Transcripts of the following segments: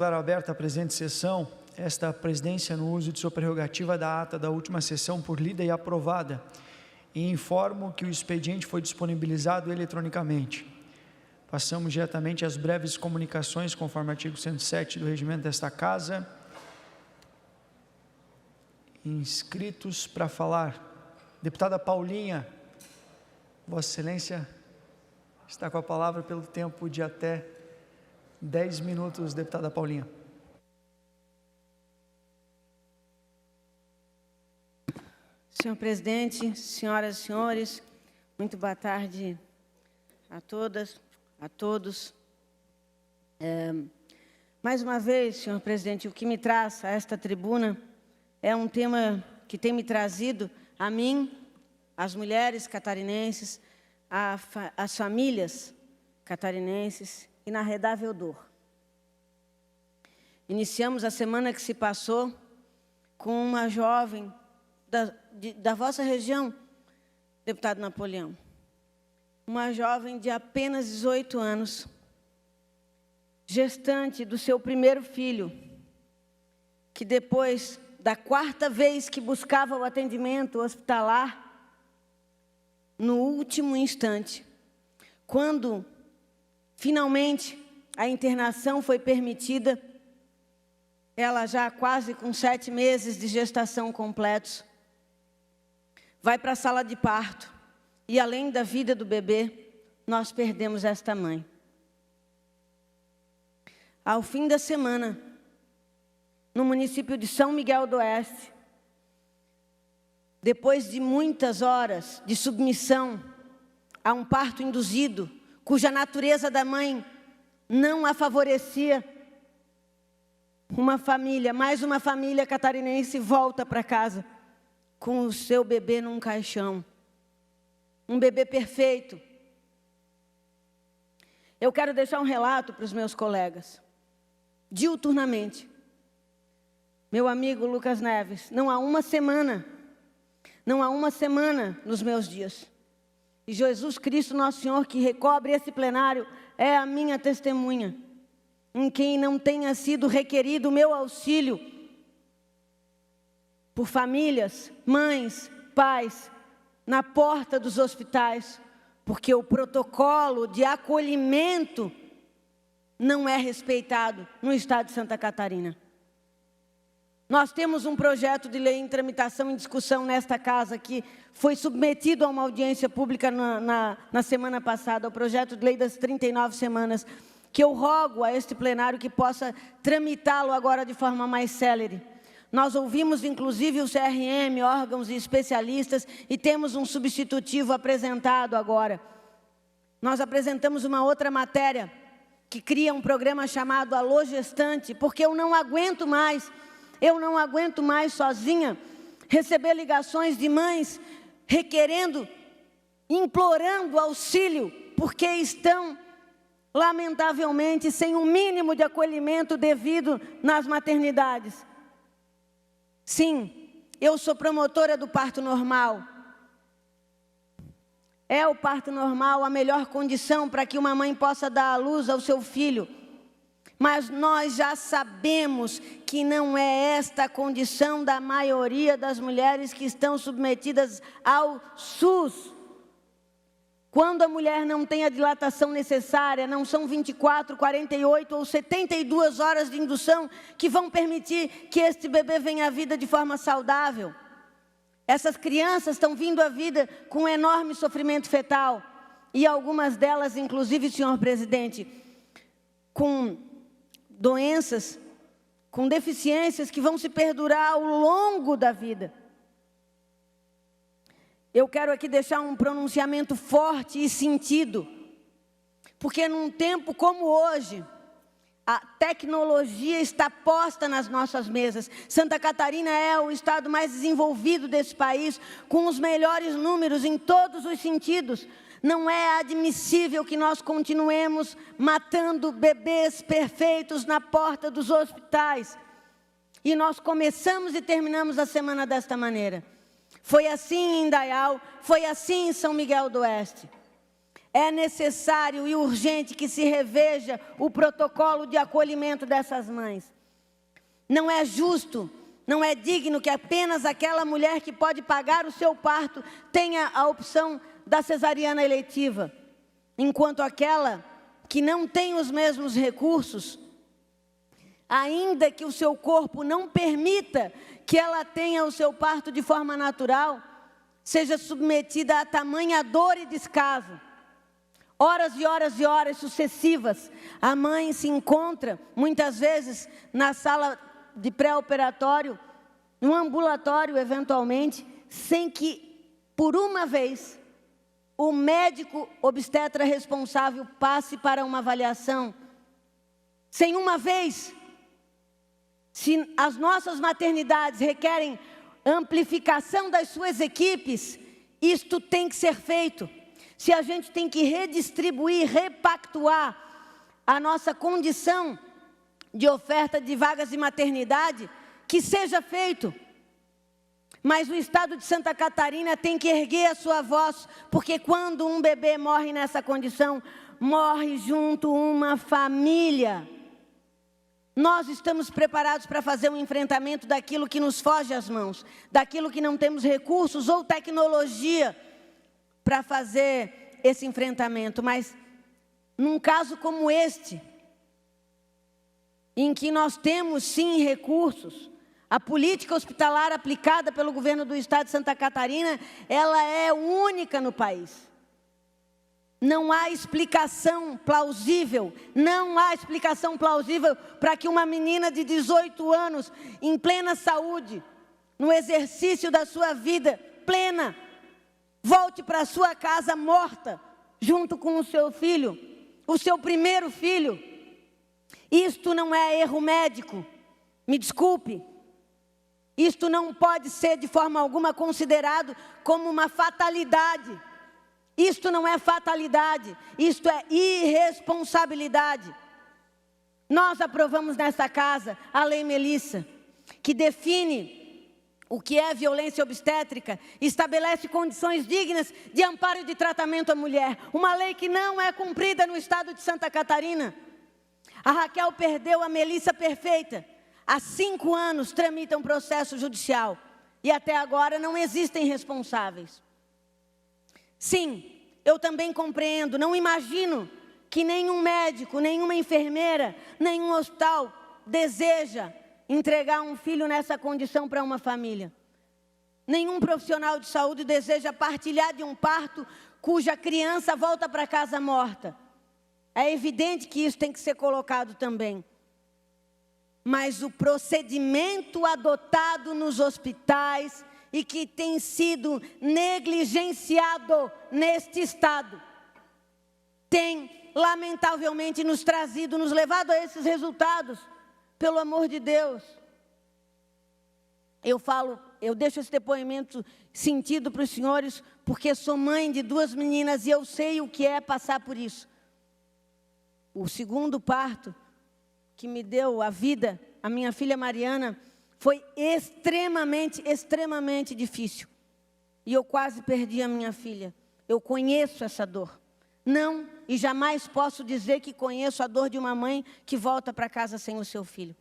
Declaro aberta a presente sessão, esta presidência no uso de sua prerrogativa da ata da última sessão por lida e aprovada, e informo que o expediente foi disponibilizado eletronicamente. Passamos diretamente às breves comunicações, conforme artigo 107 do regimento desta Casa. Inscritos para falar. Deputada Paulinha, Vossa Excelência está com a palavra pelo tempo de até 10 minutos, deputada Paulinha. Senhor presidente, senhoras e senhores, muito boa tarde a todas, a todos. Mais uma vez, senhor presidente, o que me traz a esta tribuna é um tema que tem me trazido a mim, às mulheres catarinenses, às famílias catarinenses, inarredável dor. Iniciamos a semana que se passou com uma jovem da vossa região, deputado Napoleão. Uma jovem de apenas 18 anos, gestante do seu primeiro filho, que depois da quarta vez que buscava o atendimento hospitalar, no último instante, quando finalmente a internação foi permitida, ela já quase com 7 meses de gestação completos, vai para a sala de parto e além da vida do bebê, nós perdemos esta mãe. Ao fim da semana, no município de São Miguel do Oeste, depois de muitas horas de submissão a um parto induzido, cuja natureza da mãe não a favorecia, mais uma família catarinense volta para casa com o seu bebê num caixão. Um bebê perfeito. Eu quero deixar um relato para os meus colegas. Diuturnamente, meu amigo Lucas Neves, não há uma semana nos meus dias. E Jesus Cristo, nosso Senhor, que recobre esse plenário, é a minha testemunha, em quem não tenha sido requerido o meu auxílio por famílias, mães, pais, na porta dos hospitais, porque o protocolo de acolhimento não é respeitado no estado de Santa Catarina. Nós temos um projeto de lei em tramitação, em discussão nesta casa, que foi submetido a uma audiência pública na semana passada, o projeto de lei das 39 semanas, que eu rogo a este plenário que possa tramitá-lo agora de forma mais célere. Nós ouvimos, inclusive, o CRM, órgãos e especialistas, e temos um substitutivo apresentado agora. Nós apresentamos uma outra matéria, que cria um programa chamado Alô Gestante, porque eu não aguento mais sozinha receber ligações de mães requerendo, implorando auxílio, porque estão, lamentavelmente, sem um mínimo de acolhimento devido nas maternidades. Sim, eu sou promotora do parto normal. É o parto normal a melhor condição para que uma mãe possa dar à luz ao seu filho. Mas nós já sabemos que não é esta a condição da maioria das mulheres que estão submetidas ao SUS. Quando a mulher não tem a dilatação necessária, não são 24, 48 ou 72 horas de indução que vão permitir que este bebê venha à vida de forma saudável. Essas crianças estão vindo à vida com enorme sofrimento fetal. E algumas delas, inclusive, senhor presidente, com doenças, com deficiências que vão se perdurar ao longo da vida. Eu quero aqui deixar um pronunciamento forte e sentido, porque num tempo como hoje, a tecnologia está posta nas nossas mesas. Santa Catarina é o estado mais desenvolvido desse país, com os melhores números em todos os sentidos. Não é admissível que nós continuemos matando bebês perfeitos na porta dos hospitais. E nós começamos e terminamos a semana desta maneira. Foi assim em Indaial, foi assim em São Miguel do Oeste. É necessário e urgente que se reveja o protocolo de acolhimento dessas mães. Não é justo, não é digno que apenas aquela mulher que pode pagar o seu parto tenha a opção da cesariana eletiva, enquanto aquela que não tem os mesmos recursos, ainda que o seu corpo não permita que ela tenha o seu parto de forma natural, seja submetida a tamanha dor e descaso. Horas e horas e horas sucessivas, a mãe se encontra, muitas vezes, na sala de pré-operatório, no ambulatório, eventualmente, sem que, por uma vez, o médico obstetra responsável passe para uma avaliação. Sem uma vez, se as nossas maternidades requerem amplificação das suas equipes, isto tem que ser feito. Se a gente tem que redistribuir, repactuar a nossa condição de oferta de vagas de maternidade, que seja feito. Mas o estado de Santa Catarina tem que erguer a sua voz, porque quando um bebê morre nessa condição, morre junto uma família. Nós estamos preparados para fazer um enfrentamento daquilo que nos foge às mãos, daquilo que não temos recursos ou tecnologia para fazer esse enfrentamento. Mas num caso como este, em que nós temos sim recursos, a política hospitalar aplicada pelo governo do estado de Santa Catarina, ela é única no país. Não há explicação plausível, para que uma menina de 18 anos, em plena saúde, no exercício da sua vida plena, volte para sua casa morta, junto com o seu filho, o seu primeiro filho. Isto não é erro médico, me desculpe. Isto não pode ser de forma alguma considerado como uma fatalidade. Isto não é fatalidade, isto é irresponsabilidade. Nós aprovamos nesta casa a Lei Melissa, que define o que é violência obstétrica, estabelece condições dignas de amparo e de tratamento à mulher. Uma lei que não é cumprida no estado de Santa Catarina. A Raquel perdeu a Melissa perfeita. Há 5 anos tramita um processo judicial e até agora não existem responsáveis. Sim, eu também compreendo, não imagino que nenhum médico, nenhuma enfermeira, nenhum hospital deseja entregar um filho nessa condição para uma família. Nenhum profissional de saúde deseja partilhar de um parto cuja criança volta para casa morta. É evidente que isso tem que ser colocado também. Mas o procedimento adotado nos hospitais e que tem sido negligenciado neste estado, tem, lamentavelmente, nos levado a esses resultados, pelo amor de Deus. Eu deixo esse depoimento sentido para os senhores, porque sou mãe de 2 meninas e eu sei o que é passar por isso. O segundo parto, que me deu a vida, a minha filha Mariana, foi extremamente difícil. E eu quase perdi a minha filha. Eu conheço essa dor. Não, e jamais posso dizer que conheço a dor de uma mãe que volta para casa sem o seu filho.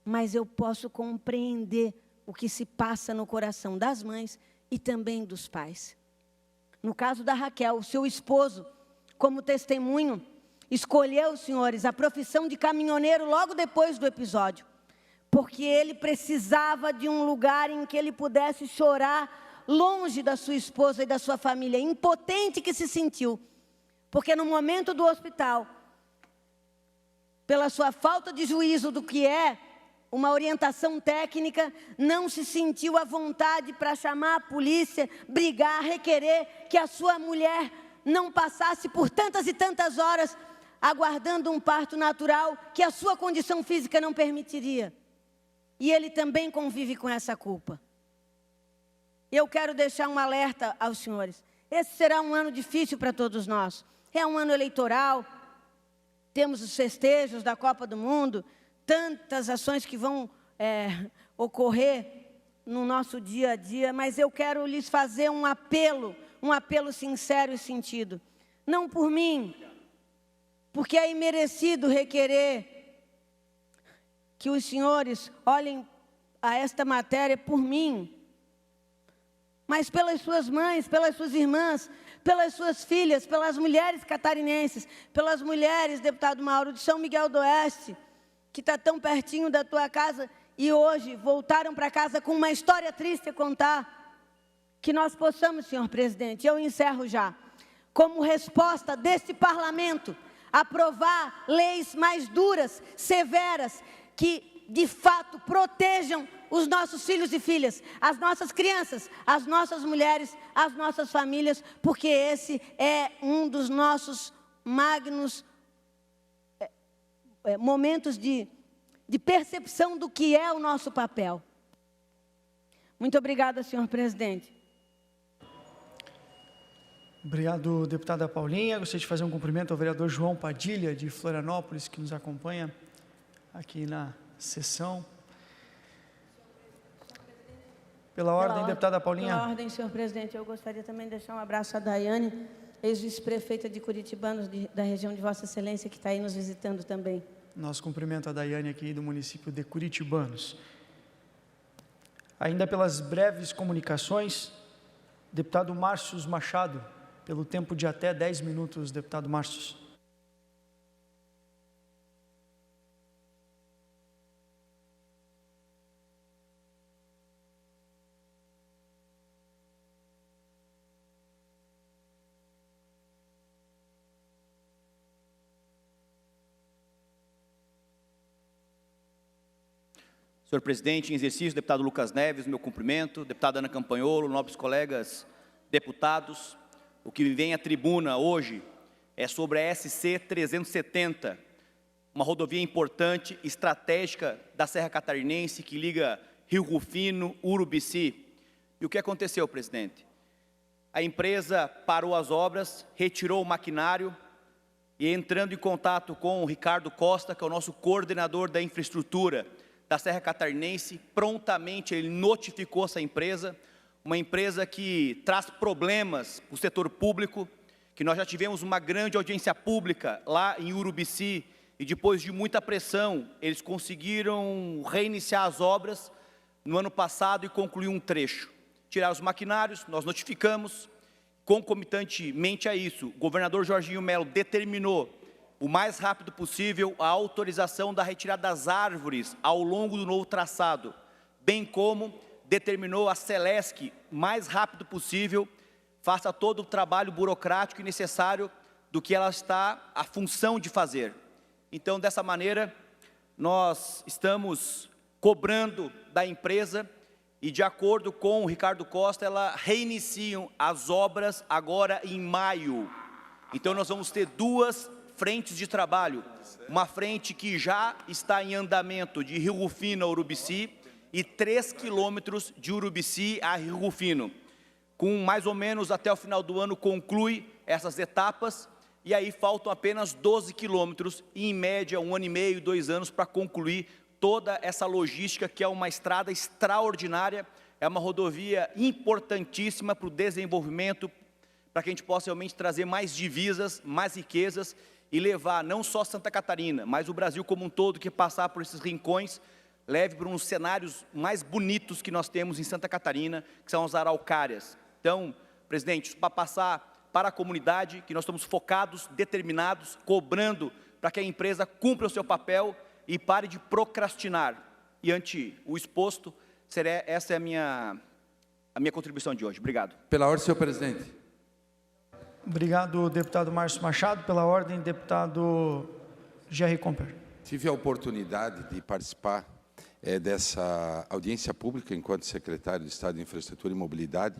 Mas eu posso compreender o que se passa no coração das mães e também dos pais. No caso da Raquel, o seu esposo, como testemunho, escolheu, senhores, a profissão de caminhoneiro logo depois do episódio. Porque ele precisava de um lugar em que ele pudesse chorar longe da sua esposa e da sua família, impotente que se sentiu. Porque no momento do hospital, pela sua falta de juízo do que é uma orientação técnica, não se sentiu à vontade para chamar a polícia, brigar, requerer que a sua mulher não passasse por tantas e tantas horas aguardando um parto natural que a sua condição física não permitiria. E ele também convive com essa culpa. Eu quero deixar um alerta aos senhores. Esse será um ano difícil para todos nós. É um ano eleitoral, temos os festejos da Copa do Mundo, tantas ações que vão ocorrer no nosso dia a dia, mas eu quero lhes fazer um apelo sincero e sentido. não por mim, porque é imerecido requerer que os senhores olhem a esta matéria por mim, mas pelas suas mães, pelas suas irmãs, pelas suas filhas, pelas mulheres catarinenses, pelas mulheres, deputado Mauro, de São Miguel do Oeste, que está tão pertinho da tua casa e hoje voltaram para casa com uma história triste a contar. Que nós possamos, senhor presidente, eu encerro já, como resposta deste parlamento, aprovar leis mais duras, severas, que de fato protejam os nossos filhos e filhas, as nossas crianças, as nossas mulheres, as nossas famílias, porque esse é um dos nossos magnos momentos de percepção do que é o nosso papel. Muito obrigada, senhor presidente. Obrigado, deputada Paulinha. Gostaria de fazer um cumprimento ao vereador João Padilha, de Florianópolis, que nos acompanha aqui na sessão. Pela ordem, deputada Paulinha. Pela ordem, senhor presidente, eu gostaria também de deixar um abraço à Daiane, ex-vice-prefeita de Curitibanos, da região de Vossa Excelência, que está aí nos visitando também. Nosso cumprimento a Daiane aqui do município de Curitibanos. Ainda pelas breves comunicações, deputado Márcios Machado, pelo tempo de até 10 minutos, deputado Márcios. Senhor presidente, em exercício, deputado Lucas Neves, meu cumprimento, deputada Ana Campanholo, nobres colegas deputados, o que vem à tribuna hoje é sobre a SC 370, uma rodovia importante, estratégica da Serra Catarinense, que liga Rio Rufino, Urubici. E o que aconteceu, presidente? A empresa parou as obras, retirou o maquinário e, entrando em contato com o Ricardo Costa, que é o nosso coordenador da infraestrutura da Serra Catarinense, prontamente ele notificou essa empresa, uma empresa que traz problemas para o setor público, que nós já tivemos uma grande audiência pública lá em Urubici, e depois de muita pressão, eles conseguiram reiniciar as obras no ano passado e concluir um trecho. Tiraram os maquinários, nós notificamos, concomitantemente a isso, o governador Jorginho Melo determinou o mais rápido possível a autorização da retirada das árvores ao longo do novo traçado, bem como determinou a Celesc, mais rápido possível, faça todo o trabalho burocrático e necessário do que ela está a função de fazer. Então, dessa maneira, nós estamos cobrando da empresa e, de acordo com o Ricardo Costa, ela reiniciam as obras agora em maio. Então, nós vamos ter duas frentes de trabalho, uma frente que já está em andamento de Rio Rufino a Urubici e 3 quilômetros de Urubici a Rio Rufino. Com mais ou menos até o final do ano conclui essas etapas e aí faltam apenas 12 quilômetros e em média 1 ano e meio, 2 anos para concluir toda essa logística que é uma estrada extraordinária, é uma rodovia importantíssima para o desenvolvimento, para que a gente possa realmente trazer mais divisas, mais riquezas e levar não só Santa Catarina, mas o Brasil como um todo, que passar por esses rincões, leve para uns cenários mais bonitos que nós temos em Santa Catarina, que são as araucárias. Então, presidente, para passar para a comunidade, que nós estamos focados, determinados, cobrando para que a empresa cumpra o seu papel e pare de procrastinar. E ante o exposto, essa é a minha contribuição de hoje. Obrigado. Pela ordem, senhor presidente. Obrigado, deputado Márcio Machado. Pela ordem, deputado Jerry Comper. Tive a oportunidade de participar dessa audiência pública enquanto secretário de Estado de Infraestrutura e Mobilidade,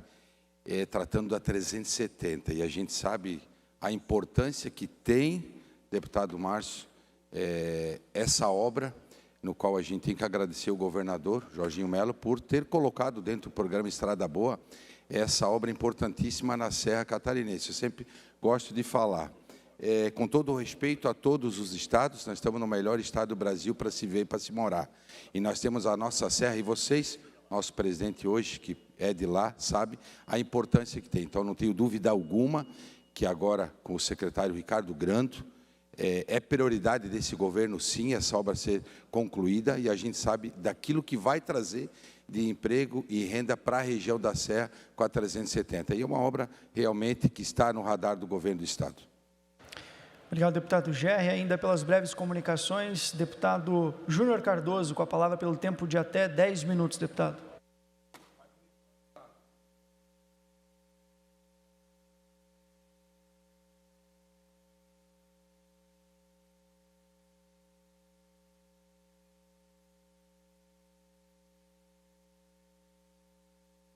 tratando da 370. E a gente sabe a importância que tem, deputado Márcio, essa obra, no qual a gente tem que agradecer o governador Jorginho Melo por ter colocado dentro do programa Estrada Boa essa obra importantíssima na Serra Catarinense. Eu sempre gosto de falar, com todo o respeito a todos os estados, nós estamos no melhor estado do Brasil para se ver e para se morar. E nós temos a nossa serra, e vocês, nosso presidente hoje, que é de lá, sabe a importância que tem. Então, não tenho dúvida alguma que agora, com o secretário Ricardo Grando, é prioridade desse governo, sim, essa obra ser concluída, e a gente sabe daquilo que vai trazer de emprego e renda para a região da Serra com a 370. E é uma obra realmente que está no radar do governo do Estado. Obrigado, deputado Gerri. Ainda pelas breves comunicações, deputado Júnior Cardoso, com a palavra pelo tempo de até 10 minutos, deputado.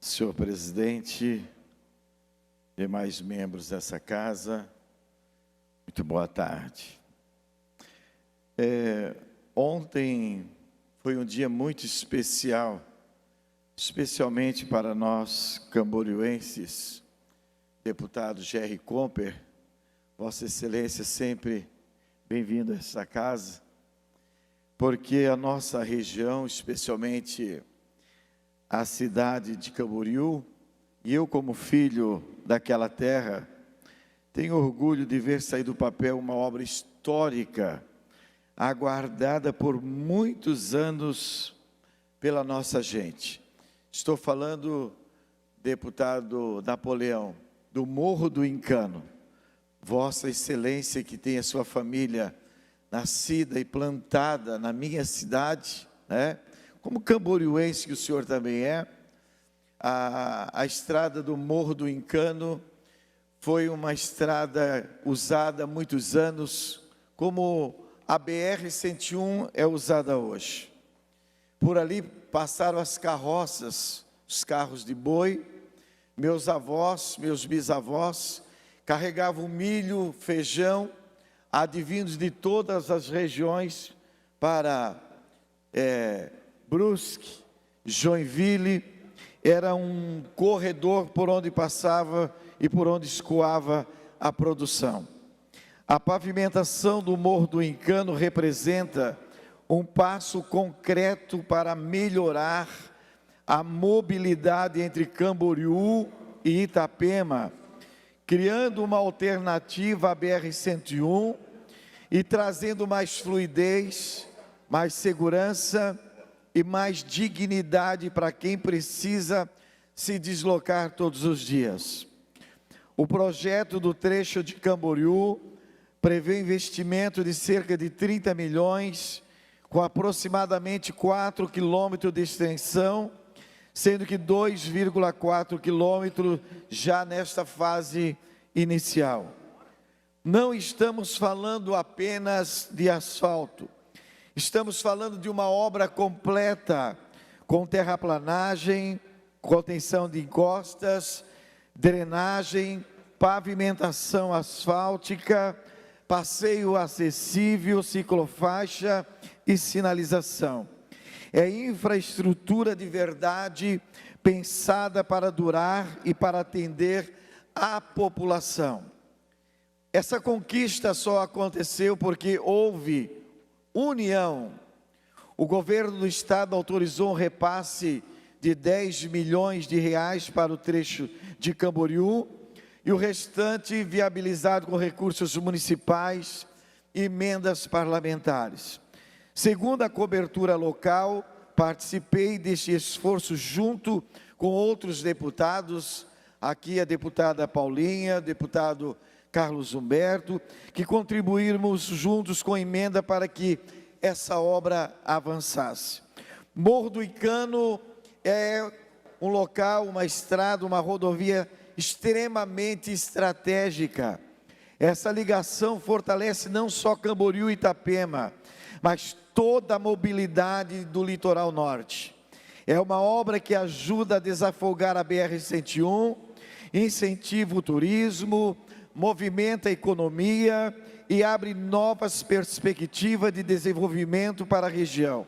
Senhor presidente, demais membros dessa casa, muito boa tarde. Ontem foi um dia muito especial, especialmente para nós camborienses. Deputado Gerri Comper, Vossa Excelência sempre bem-vindo a essa casa, porque a nossa região, especialmente a cidade de Camboriú, e eu como filho daquela terra, tenho orgulho de ver sair do papel uma obra histórica, aguardada por muitos anos pela nossa gente. Estou falando, deputado Napoleão, do Morro do Encano. Vossa Excelência, que tem a sua família nascida e plantada na minha cidade, né? Como camboriuense que o senhor também é, a estrada do Morro do Encano foi uma estrada usada há muitos anos, como a BR-101 é usada hoje. Por ali passaram as carroças, os carros de boi. Meus avós, meus bisavós, carregavam milho, feijão, advindos de todas as regiões para Brusque, Joinville. Era um corredor por onde passava e por onde escoava a produção. A pavimentação do Morro do Encano representa um passo concreto para melhorar a mobilidade entre Camboriú e Itapema, criando uma alternativa à BR-101 e trazendo mais fluidez, mais segurança e mais dignidade para quem precisa se deslocar todos os dias. O projeto do trecho de Camboriú prevê investimento de cerca de 30 milhões, com aproximadamente 4 quilômetros de extensão, sendo que 2,4 quilômetros já nesta fase inicial. Não estamos falando apenas de asfalto, estamos falando de uma obra completa, com terraplanagem, contenção de encostas, drenagem, pavimentação asfáltica, passeio acessível, ciclofaixa e sinalização. É infraestrutura de verdade, pensada para durar e para atender a população. Essa conquista só aconteceu porque houve união. O governo do estado autorizou um repasse de 10 milhões de reais para o trecho de Camboriú e o restante viabilizado com recursos municipais e emendas parlamentares. Segundo a cobertura local, participei deste esforço junto com outros deputados, aqui a deputada Paulinha, deputado Carlos Humberto, que contribuímos juntos com emenda para que essa obra avançasse. Morro do Encano é um local, uma estrada, uma rodovia extremamente estratégica. Essa ligação fortalece não só Camboriú e Itapema, mas toda a mobilidade do litoral norte. É uma obra que ajuda a desafogar a BR-101, incentiva o turismo, movimenta a economia e abre novas perspectivas de desenvolvimento para a região.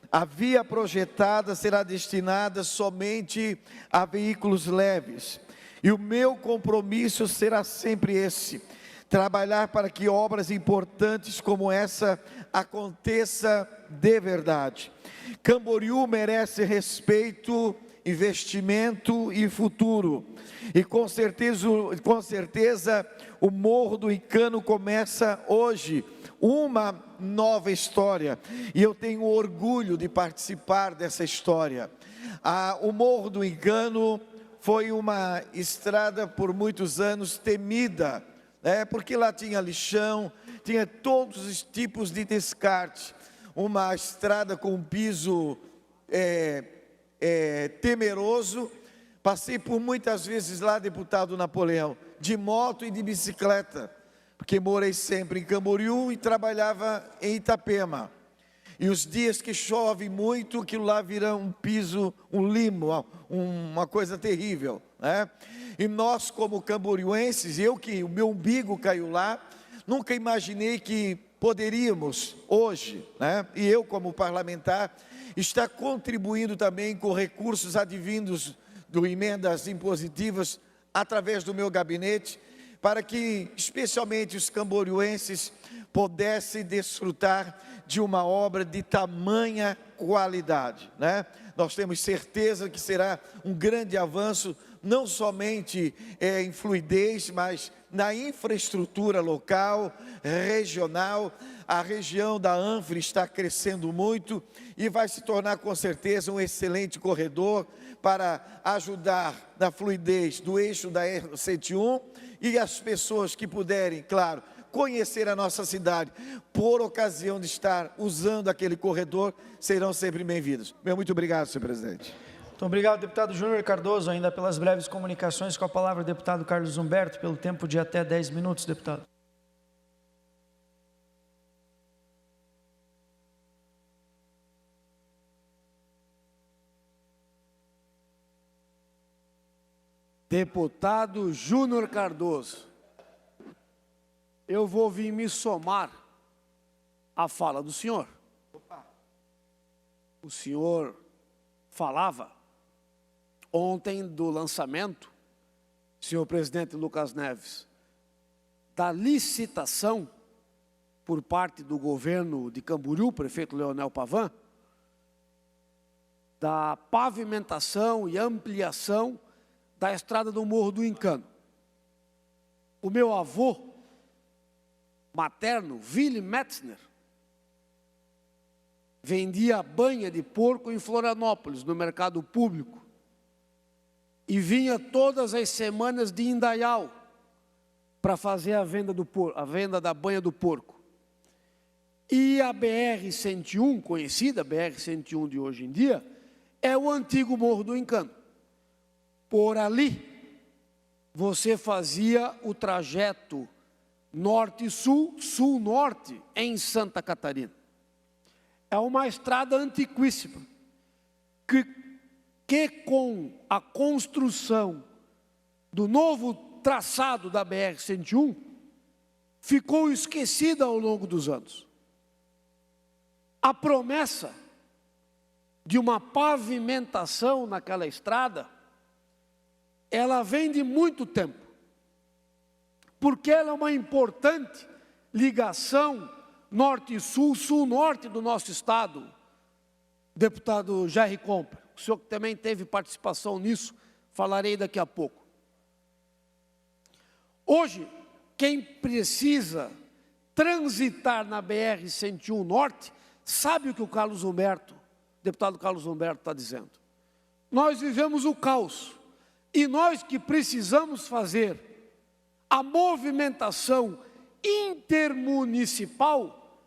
A via projetada será destinada somente a veículos leves. E o meu compromisso será sempre esse: trabalhar para que obras importantes como essa aconteça de verdade. Camboriú merece respeito, investimento e futuro. E com certeza o Morro do Incano começa hoje uma nova história. E eu tenho orgulho de participar dessa história. O Morro do Incano foi uma estrada por muitos anos temida, porque lá tinha lixão, tinha todos os tipos de descarte. Uma estrada com um piso temeroso. Passei por muitas vezes lá, deputado Napoleão, de moto e de bicicleta, porque morei sempre em Camboriú e trabalhava em Itapema. E os dias que chove muito, aquilo lá vira um piso, um limo, uma coisa terrível, né? E nós, como camboriuenses, que o meu umbigo caiu lá, nunca imaginei que poderíamos hoje, né? E eu, como parlamentar, estar contribuindo também com recursos advindos do emendas impositivas através do meu gabinete, para que especialmente os camboriuenses pudessem desfrutar de uma obra de tamanha qualidade, né? Nós temos certeza que será um grande avanço, não somente em fluidez, mas na infraestrutura local, regional. A região da Anfra está crescendo muito e vai se tornar com certeza um excelente corredor para ajudar na fluidez do eixo da R101, e as pessoas que puderem, claro, conhecer a nossa cidade por ocasião de estar usando aquele corredor, serão sempre bem-vindos. Muito obrigado, senhor presidente. Muito obrigado, deputado Júnior Cardoso, ainda pelas breves comunicações. Com a palavra o deputado Carlos Humberto, pelo tempo de até 10 minutos, deputado. Deputado Júnior Cardoso, eu vou vir me somar à fala do senhor. O senhor falava ontem do lançamento, senhor presidente Lucas Neves, da licitação por parte do governo de Camboriú, prefeito Leonel Pavan, da pavimentação e ampliação da estrada do Morro do Incano. O meu avô materno, Willy Metzner, vendia banha de porco em Florianópolis, no mercado público, e vinha todas as semanas de Indaial para fazer a venda da banha do porco. E a BR-101, conhecida BR-101 de hoje em dia, é o antigo Morro do Incano. Por ali, você fazia o trajeto norte-sul, sul-norte, em Santa Catarina. É uma estrada antiquíssima, que com a construção do novo traçado da BR-101, ficou esquecida ao longo dos anos. A promessa de uma pavimentação naquela estrada, ela vem de muito tempo, porque ela é uma importante ligação norte-sul, sul-norte do nosso estado, deputado Jerry Compra. O senhor que também teve participação nisso, falarei daqui a pouco. Hoje, quem precisa transitar na BR-101 Norte, sabe o que o deputado Carlos Humberto está dizendo. Nós vivemos o caos, e nós que precisamos fazer a movimentação intermunicipal,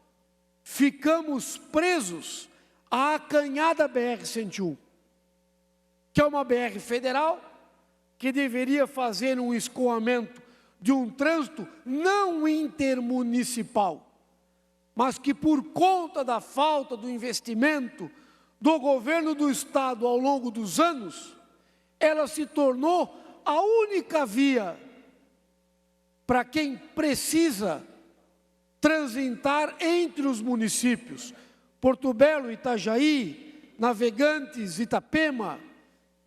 ficamos presos à acanhada BR-101, que é uma BR federal, que deveria fazer um escoamento de um trânsito não intermunicipal, mas que por conta da falta do investimento do governo do estado ao longo dos anos, ela se tornou a única via para quem precisa transitar entre os municípios Porto Belo, Itajaí, Navegantes, Itapema,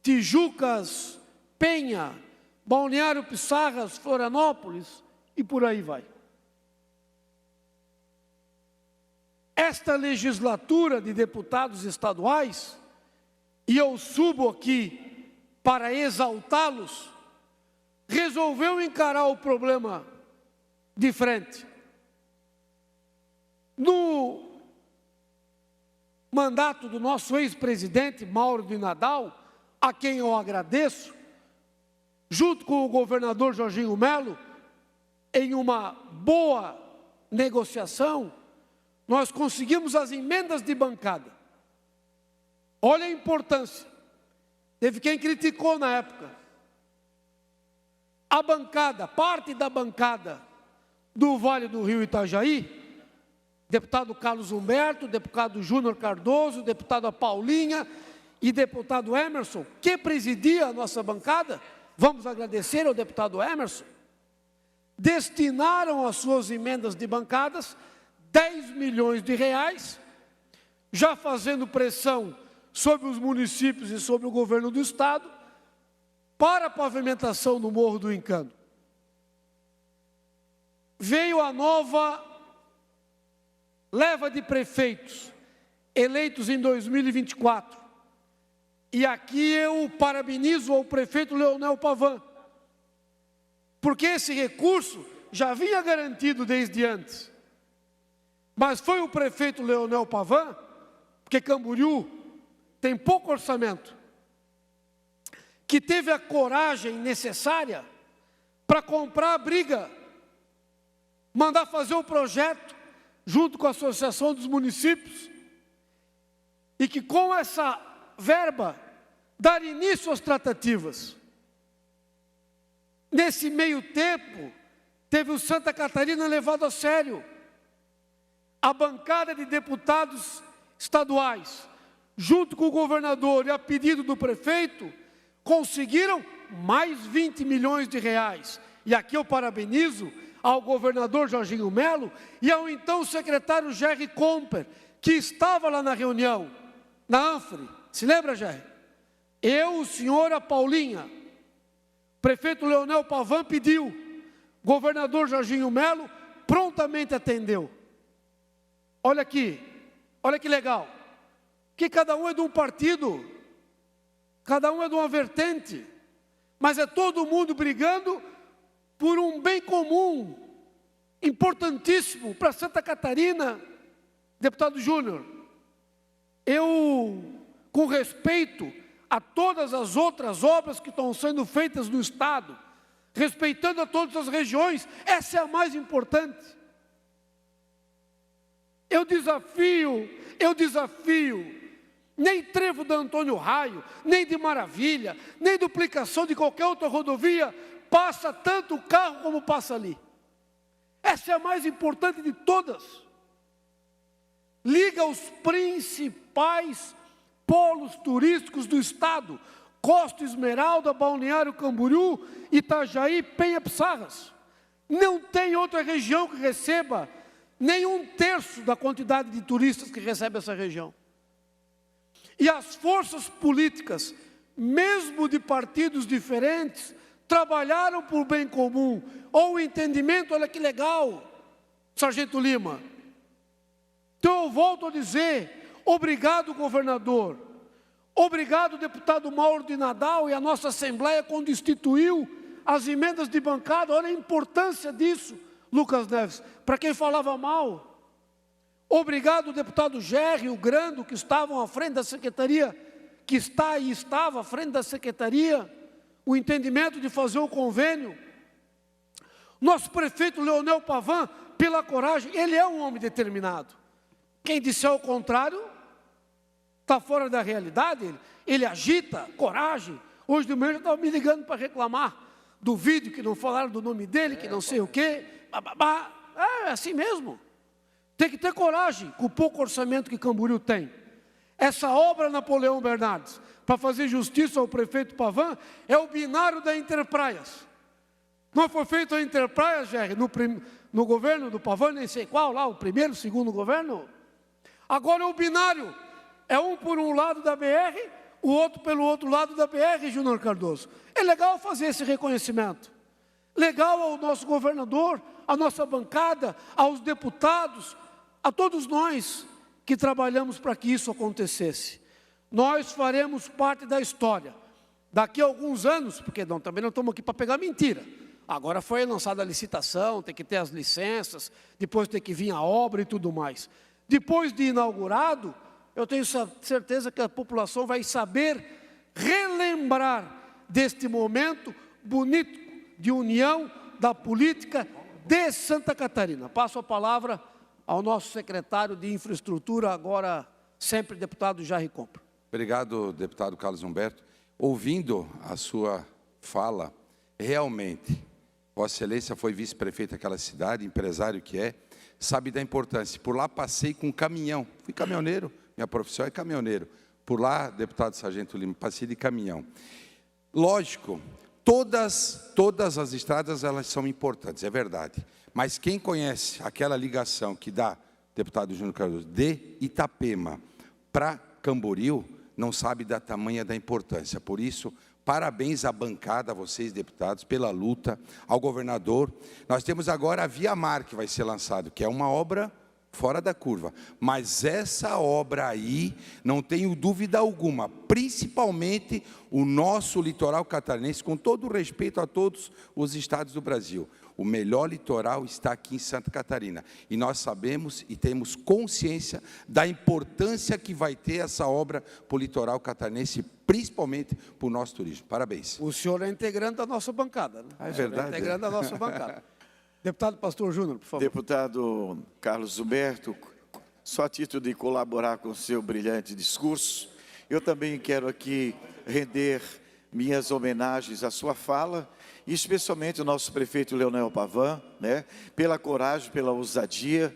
Tijucas, Penha, Balneário Pissarras, Florianópolis e por aí vai. Esta legislatura de deputados estaduais, e eu subo aqui para exaltá-los, resolveu encarar o problema de frente. No mandato do nosso ex-presidente Mauro de Nadal, a quem eu agradeço, junto com o governador Jorginho Melo, em uma boa negociação, nós conseguimos as emendas de bancada. Olha a importância. Teve quem criticou na época. A bancada, parte da bancada do Vale do Rio Itajaí, deputado Carlos Humberto, deputado Júnior Cardoso, deputada Paulinha e deputado Emerson, que presidia a nossa bancada, vamos agradecer ao deputado Emerson, destinaram as suas emendas de bancadas 10 milhões de reais, já fazendo pressão sobre os municípios e sobre o governo do estado, para a pavimentação do Morro do Encano. Veio a nova leva de prefeitos eleitos em 2024. E aqui eu parabenizo ao prefeito Leonel Pavão, porque esse recurso já vinha garantido desde antes. Mas foi o prefeito Leonel Pavão, porque Camboriú tem pouco orçamento, que teve a coragem necessária para comprar a briga, mandar fazer o projeto, junto com a Associação dos Municípios, e que com essa verba, dar início às tratativas. Nesse meio tempo, teve o Santa Catarina levado a sério. A bancada de deputados estaduais, junto com o governador e a pedido do prefeito, conseguiram mais 20 milhões de reais. E aqui eu parabenizo ao governador Jorginho Melo e ao então secretário Jerry Comper, que estava lá na reunião, na Anfre. Se lembra, Jerry? Eu, o senhor, a Paulinha. Prefeito Leonel Pavão pediu. Governador Jorginho Melo prontamente atendeu. Olha aqui, olha que legal. Que cada um é de um partido, cada um é de uma vertente, mas é todo mundo brigando por um bem comum, importantíssimo para Santa Catarina. Deputado Júnior, eu, com respeito a todas as outras obras que estão sendo feitas no Estado, respeitando a todas as regiões, essa é a mais importante. Eu desafio, nem trevo da Antônio Raio, nem de Maravilha, nem duplicação de qualquer outra rodovia, passa tanto o carro como passa ali. Essa é a mais importante de todas. Liga os principais polos turísticos do estado: Costa Esmeralda, Balneário Camboriú, Itajaí, Penha Pissarras. Não tem outra região que receba nem 1/3 da quantidade de turistas que recebe essa região. E as forças políticas, mesmo de partidos diferentes, trabalharam por bem comum, ou o entendimento. Olha que legal, Sargento Lima. Então eu volto a dizer, obrigado, governador, obrigado, deputado Mauro de Nadal e a nossa Assembleia, quando instituiu as emendas de bancada. Olha a importância disso, Lucas Neves, para quem falava mal. Obrigado, deputado Gerry, o Grando, que estavam à frente da secretaria, que está e estava à frente da secretaria, o entendimento de fazer o convênio. Nosso prefeito Leonel Pavão, pela coragem, ele é um homem determinado. Quem disser o contrário, está fora da realidade. Ele agita, coragem. Hoje de manhã já estava me ligando para reclamar do vídeo, que não falaram do nome dele, que não sei o quê. É assim mesmo. Tem que ter coragem, com o pouco orçamento que Camboriú tem. Essa obra Napoleão Bernardes, para fazer justiça ao prefeito Pavão, é o binário da Interpraias. Não foi feito a Interpraias, Jerry, no governo do Pavão, nem sei qual, lá, o primeiro, segundo governo. Agora é o binário, é um por um lado da BR, o outro pelo outro lado da BR, Júnior Cardoso. É legal fazer esse reconhecimento. Legal ao nosso governador, à nossa bancada, aos deputados, a todos nós que trabalhamos para que isso acontecesse. Nós faremos parte da história. Daqui a alguns anos, porque também não estamos aqui para pegar mentira. Agora foi lançada a licitação, tem que ter as licenças, depois tem que vir a obra e tudo mais. Depois de inaugurado, eu tenho certeza que a população vai saber relembrar deste momento bonito de união da política de Santa Catarina. Passo a palavra ao nosso secretário de Infraestrutura, agora sempre deputado Jair Compra. Obrigado, deputado Carlos Humberto. Ouvindo a sua fala, realmente, Vossa Excelência foi vice-prefeito daquela cidade, empresário que é, sabe da importância. Por lá passei com um caminhão, fui caminhoneiro, minha profissão é caminhoneiro. Por lá, deputado Sargento Lima, passei de caminhão. Lógico, todas as estradas elas são importantes, é verdade. Mas quem conhece aquela ligação que dá, deputado Júnior Cardoso, de Itapema para Camboriú, não sabe da tamanha da importância. Por isso, parabéns à bancada, a vocês, deputados, pela luta, ao governador. Nós temos agora a Via Mar, que vai ser lançado, que é uma obra fora da curva. Mas essa obra aí, não tenho dúvida alguma, principalmente o nosso litoral catarinense, com todo o respeito a todos os estados do Brasil. O melhor litoral está aqui em Santa Catarina. E nós sabemos e temos consciência da importância que vai ter essa obra para o litoral catarinense, principalmente para o nosso turismo. Parabéns. O senhor é integrante da nossa bancada, né? É verdade. É integrante da nossa bancada. Deputado Pastor Júnior, por favor. Deputado Carlos Humberto, só a título de colaborar com o seu brilhante discurso, eu também quero aqui render minhas homenagens à sua fala, e especialmente o nosso prefeito Leonel Pavan, né, pela coragem, pela ousadia.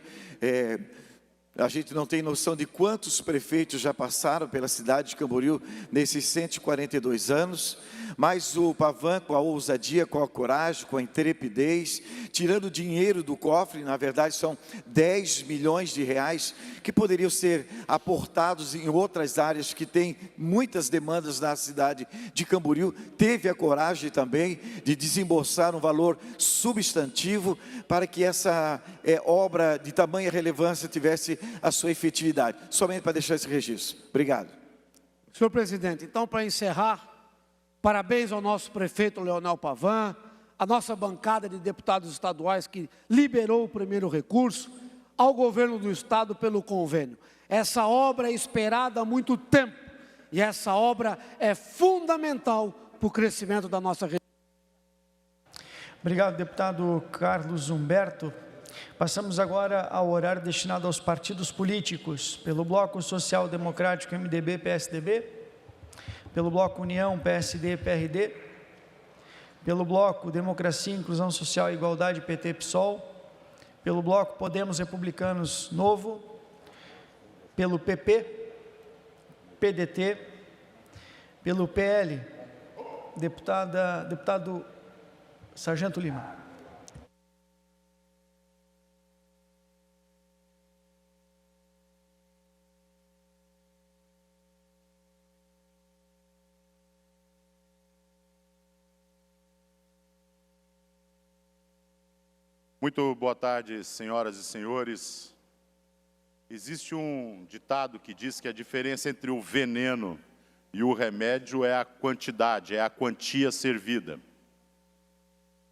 A gente não tem noção de quantos prefeitos já passaram pela cidade de Camboriú nesses 142 anos, mas o Pavan, com a ousadia, com a coragem, com a intrepidez, tirando dinheiro do cofre, na verdade são 10 milhões de reais, que poderiam ser aportados em outras áreas que têm muitas demandas na cidade de Camboriú, teve a coragem também de desembolsar um valor substantivo para que essa obra de tamanha relevância tivesse a sua efetividade. Somente para deixar esse registro. Obrigado. Senhor presidente, então, para encerrar, parabéns ao nosso prefeito Leonel Pavan, a nossa bancada de deputados estaduais que liberou o primeiro recurso, ao governo do estado pelo convênio. Essa obra é esperada há muito tempo e essa obra é fundamental para o crescimento da nossa região. Obrigado, deputado Carlos Humberto. Passamos agora ao horário destinado aos partidos políticos. Pelo Bloco Social Democrático, MDB, PSDB. Pelo Bloco União, PSD, PRD. Pelo Bloco Democracia, Inclusão Social e Igualdade, PT, PSOL. Pelo Bloco Podemos Republicanos, Novo. Pelo PP, PDT. Pelo PL, deputado Sargento Lima. Muito boa tarde, senhoras e senhores. Existe um ditado que diz que a diferença entre o veneno e o remédio é a quantidade, é a quantia servida.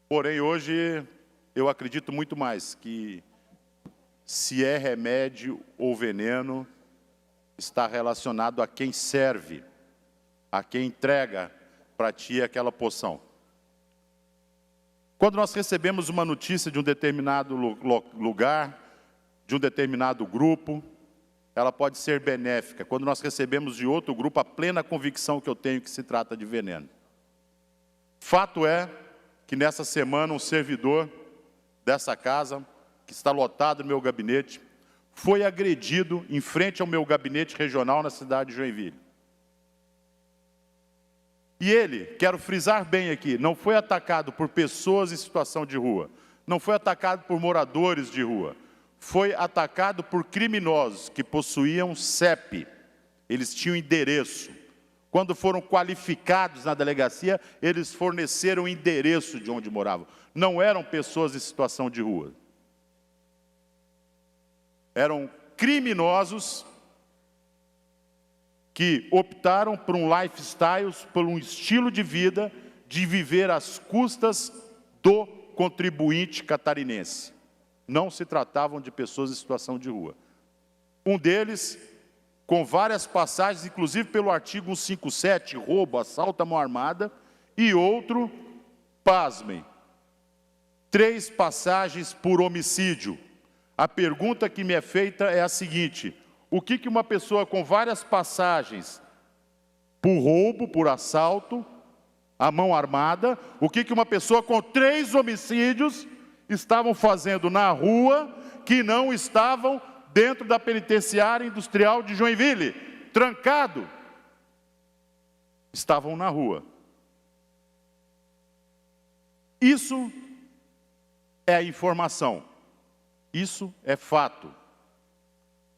Porém, hoje, eu acredito muito mais que se é remédio ou veneno, está relacionado a quem serve, a quem entrega para ti aquela poção. Quando nós recebemos uma notícia de um determinado lugar, de um determinado grupo, ela pode ser benéfica. Quando nós recebemos de outro grupo, a plena convicção que eu tenho que se trata de veneno. Fato é que nessa semana um servidor dessa casa, que está lotado no meu gabinete, foi agredido em frente ao meu gabinete regional na cidade de Joinville. E ele, quero frisar bem aqui, não foi atacado por pessoas em situação de rua, não foi atacado por moradores de rua, foi atacado por criminosos que possuíam CEP, eles tinham endereço. Quando foram qualificados na delegacia, eles forneceram o endereço de onde moravam. Não eram pessoas em situação de rua. Eram criminosos que optaram por um lifestyle, por um estilo de vida, de viver às custas do contribuinte catarinense. Não se tratavam de pessoas em situação de rua. Um deles, com várias passagens, inclusive pelo artigo 157, roubo, assalto à mão armada, e outro, pasmem, 3 passagens por homicídio. A pergunta que me é feita é a seguinte: o que uma pessoa com várias passagens por roubo, por assalto, à mão armada, o que uma pessoa com 3 homicídios estavam fazendo na rua, que não estavam dentro da penitenciária industrial de Joinville, trancado? Estavam na rua. Isso é a informação. Isso é fato.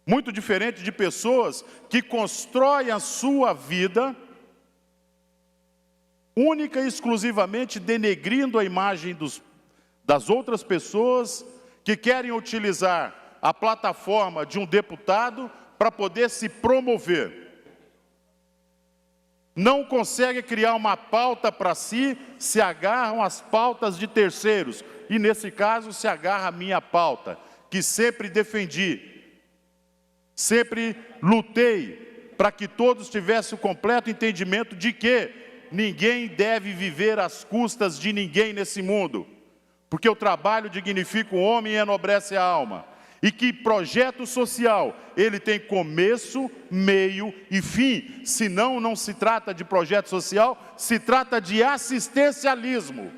Muito diferente de pessoas que constroem a sua vida única e exclusivamente denegrindo a imagem das outras pessoas, que querem utilizar a plataforma de um deputado para poder se promover. Não conseguem criar uma pauta para si, se agarram às pautas de terceiros. E nesse caso se agarra a minha pauta, que sempre defendi, sempre lutei para que todos tivessem o completo entendimento de que ninguém deve viver às custas de ninguém nesse mundo, porque o trabalho dignifica o homem e enobrece a alma, e que projeto social, ele tem começo, meio e fim, senão não se trata de projeto social, se trata de assistencialismo.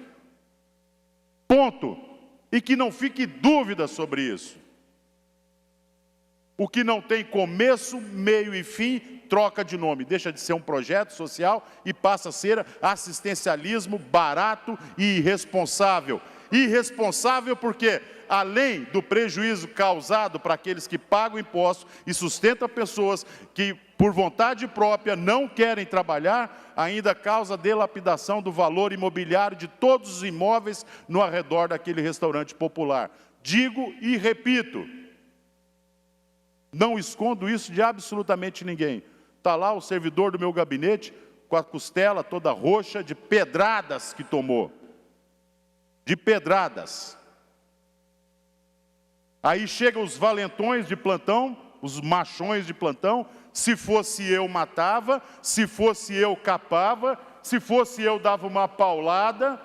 Ponto. E que não fique dúvida sobre isso. O que não tem começo, meio e fim, troca de nome. Deixa de ser um projeto social e passa a ser assistencialismo barato e irresponsável. Irresponsável porque, além do prejuízo causado para aqueles que pagam impostos e sustentam pessoas que, por vontade própria, não querem trabalhar, ainda causa dilapidação do valor imobiliário de todos os imóveis no arredor daquele restaurante popular. Digo e repito, não escondo isso de absolutamente ninguém. Está lá o servidor do meu gabinete com a costela toda roxa de pedradas que tomou. De pedradas. Aí chegam os valentões de plantão, os machões de plantão. Se fosse eu, matava. Se fosse eu, capava. Se fosse eu, dava uma paulada.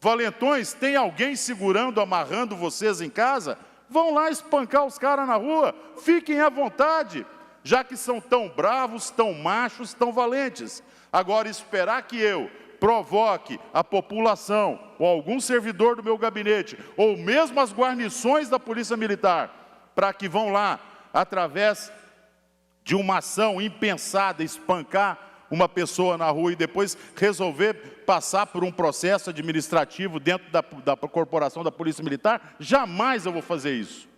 Valentões, tem alguém segurando, amarrando vocês em casa? Vão lá espancar os caras na rua. Fiquem à vontade, já que são tão bravos, tão machos, tão valentes. Agora, esperar que eu provoque a população, ou algum servidor do meu gabinete, ou mesmo as guarnições da Polícia Militar, para que vão lá, através de uma ação impensada, espancar uma pessoa na rua e depois resolver passar por um processo administrativo dentro da corporação da Polícia Militar, jamais eu vou fazer isso.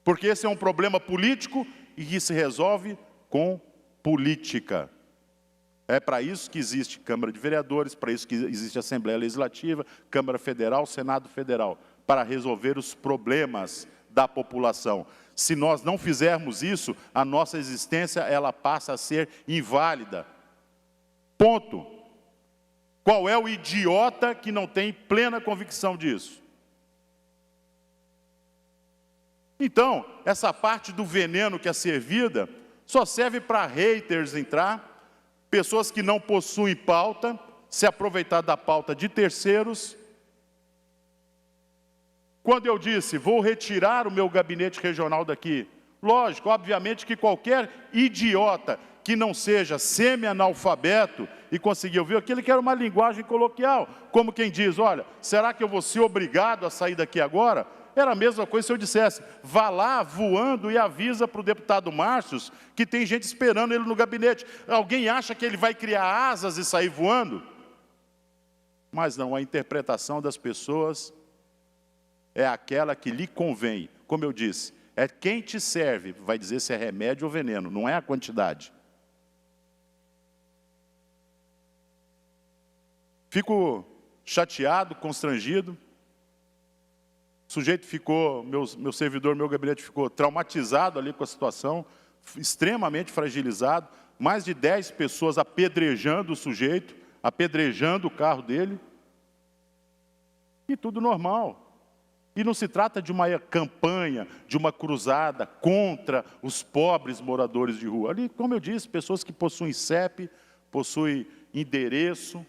Porque esse é um problema político e que se resolve com política. É para isso que existe Câmara de Vereadores, para isso que existe Assembleia Legislativa, Câmara Federal, Senado Federal, para resolver os problemas da população. Se nós não fizermos isso, a nossa existência ela passa a ser inválida. Ponto. Qual é o idiota que não tem plena convicção disso? Então, essa parte do veneno que é servida só serve para haters entrar, pessoas que não possuem pauta, se aproveitar da pauta de terceiros. Quando eu disse, vou retirar o meu gabinete regional daqui, lógico, obviamente que qualquer idiota que não seja semi-analfabeto e conseguir ouvir aquilo que era uma linguagem coloquial, como quem diz, olha, será que eu vou ser obrigado a sair daqui agora? Era a mesma coisa se eu dissesse, vá lá voando e avisa para o deputado Márcio que tem gente esperando ele no gabinete. Alguém acha que ele vai criar asas e sair voando? Mas não, a interpretação das pessoas é aquela que lhe convém. Como eu disse, é quem te serve, vai dizer se é remédio ou veneno, não é a quantidade. Fico chateado, constrangido. O sujeito ficou, meu servidor, meu gabinete ficou traumatizado ali com a situação. extremamente fragilizado, mais de 10 pessoas apedrejando o sujeito, apedrejando o carro dele, e tudo normal. E não se trata de uma campanha, de uma cruzada contra os pobres moradores de rua. Ali, como eu disse, pessoas que possuem CEP, possuem endereço,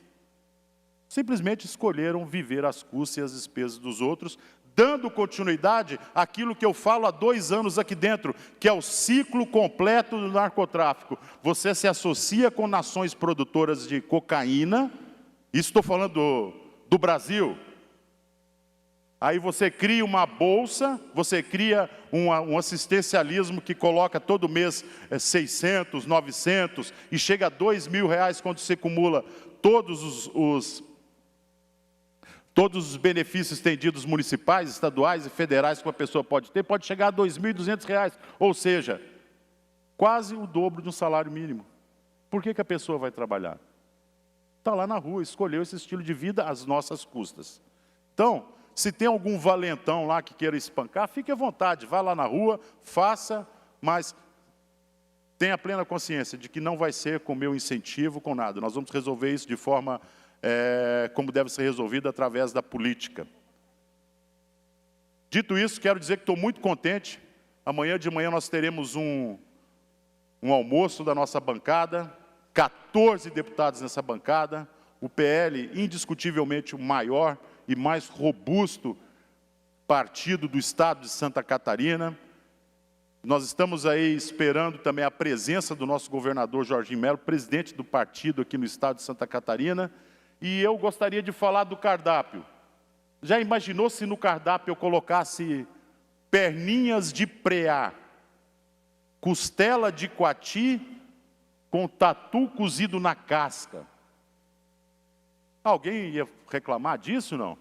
simplesmente escolheram viver às custas e às despesas dos outros, dando continuidade àquilo que eu falo há 2 anos aqui dentro, que é o ciclo completo do narcotráfico. Você se associa com nações produtoras de cocaína, isso estou falando do Brasil. Aí você cria uma bolsa, você cria um assistencialismo que coloca todo mês 600, 900 e chega a R$2.000 quando você acumula todos os benefícios estendidos municipais, estaduais e federais que uma pessoa pode ter, pode chegar a R$2.200, ou seja, quase o dobro de um salário mínimo. Por que a pessoa vai trabalhar? Está lá na rua, escolheu esse estilo de vida às nossas custas. Então, se tem algum valentão lá que queira espancar, fique à vontade, vá lá na rua, faça, mas tenha plena consciência de que não vai ser com meu incentivo, com nada. Nós vamos resolver isso de forma como deve ser resolvido, através da política. Dito isso, quero dizer que estou muito contente. Amanhã de manhã nós teremos um almoço da nossa bancada, 14 deputados nessa bancada, o PL indiscutivelmente o maior e mais robusto partido do estado de Santa Catarina. Nós estamos aí esperando também a presença do nosso governador Jorginho Melo, presidente do partido aqui no estado de Santa Catarina, e eu gostaria de falar do cardápio. Já imaginou se no cardápio eu colocasse perninhas de preá, costela de coati com tatu cozido na casca? Alguém ia reclamar disso, não?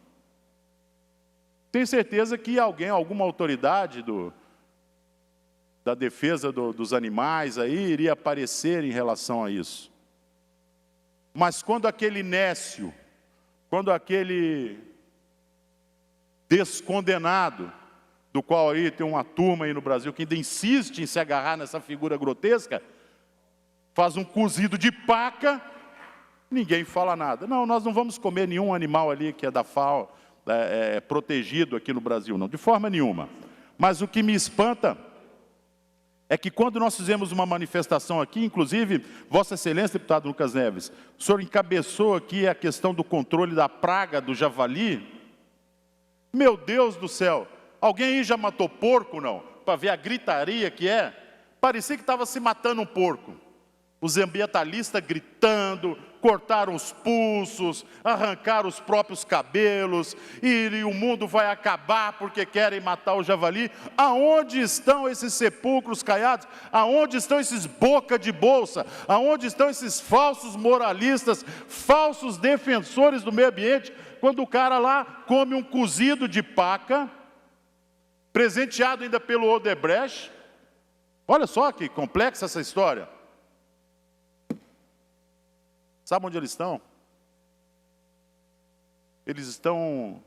Tenho certeza que alguém, alguma autoridade da defesa dos animais aí iria aparecer em relação a isso. Mas quando aquele nécio, quando aquele descondenado, do qual aí tem uma turma aí no Brasil que ainda insiste em se agarrar nessa figura grotesca, faz um cozido de paca, ninguém fala nada. Não, nós não vamos comer nenhum animal ali que é da FAO, protegido aqui no Brasil, não, de forma nenhuma. Mas o que me espanta é que quando nós fizemos uma manifestação aqui, inclusive, Vossa Excelência, deputado Lucas Neves, o senhor encabeçou aqui a questão do controle da praga do javali. Meu Deus do céu, alguém aí já matou porco, não? Para ver a gritaria que é? Parecia que estava se matando um porco. Os ambientalistas gritando, cortaram os pulsos, arrancaram os próprios cabelos, e o mundo vai acabar porque querem matar o javali. Aonde estão esses sepulcros caiados? Aonde estão esses boca de bolsa? Aonde estão esses falsos moralistas, falsos defensores do meio ambiente, quando o cara lá come um cozido de paca, presenteado ainda pelo Odebrecht? Olha só que complexa essa história. Sabe onde eles estão? Eles estão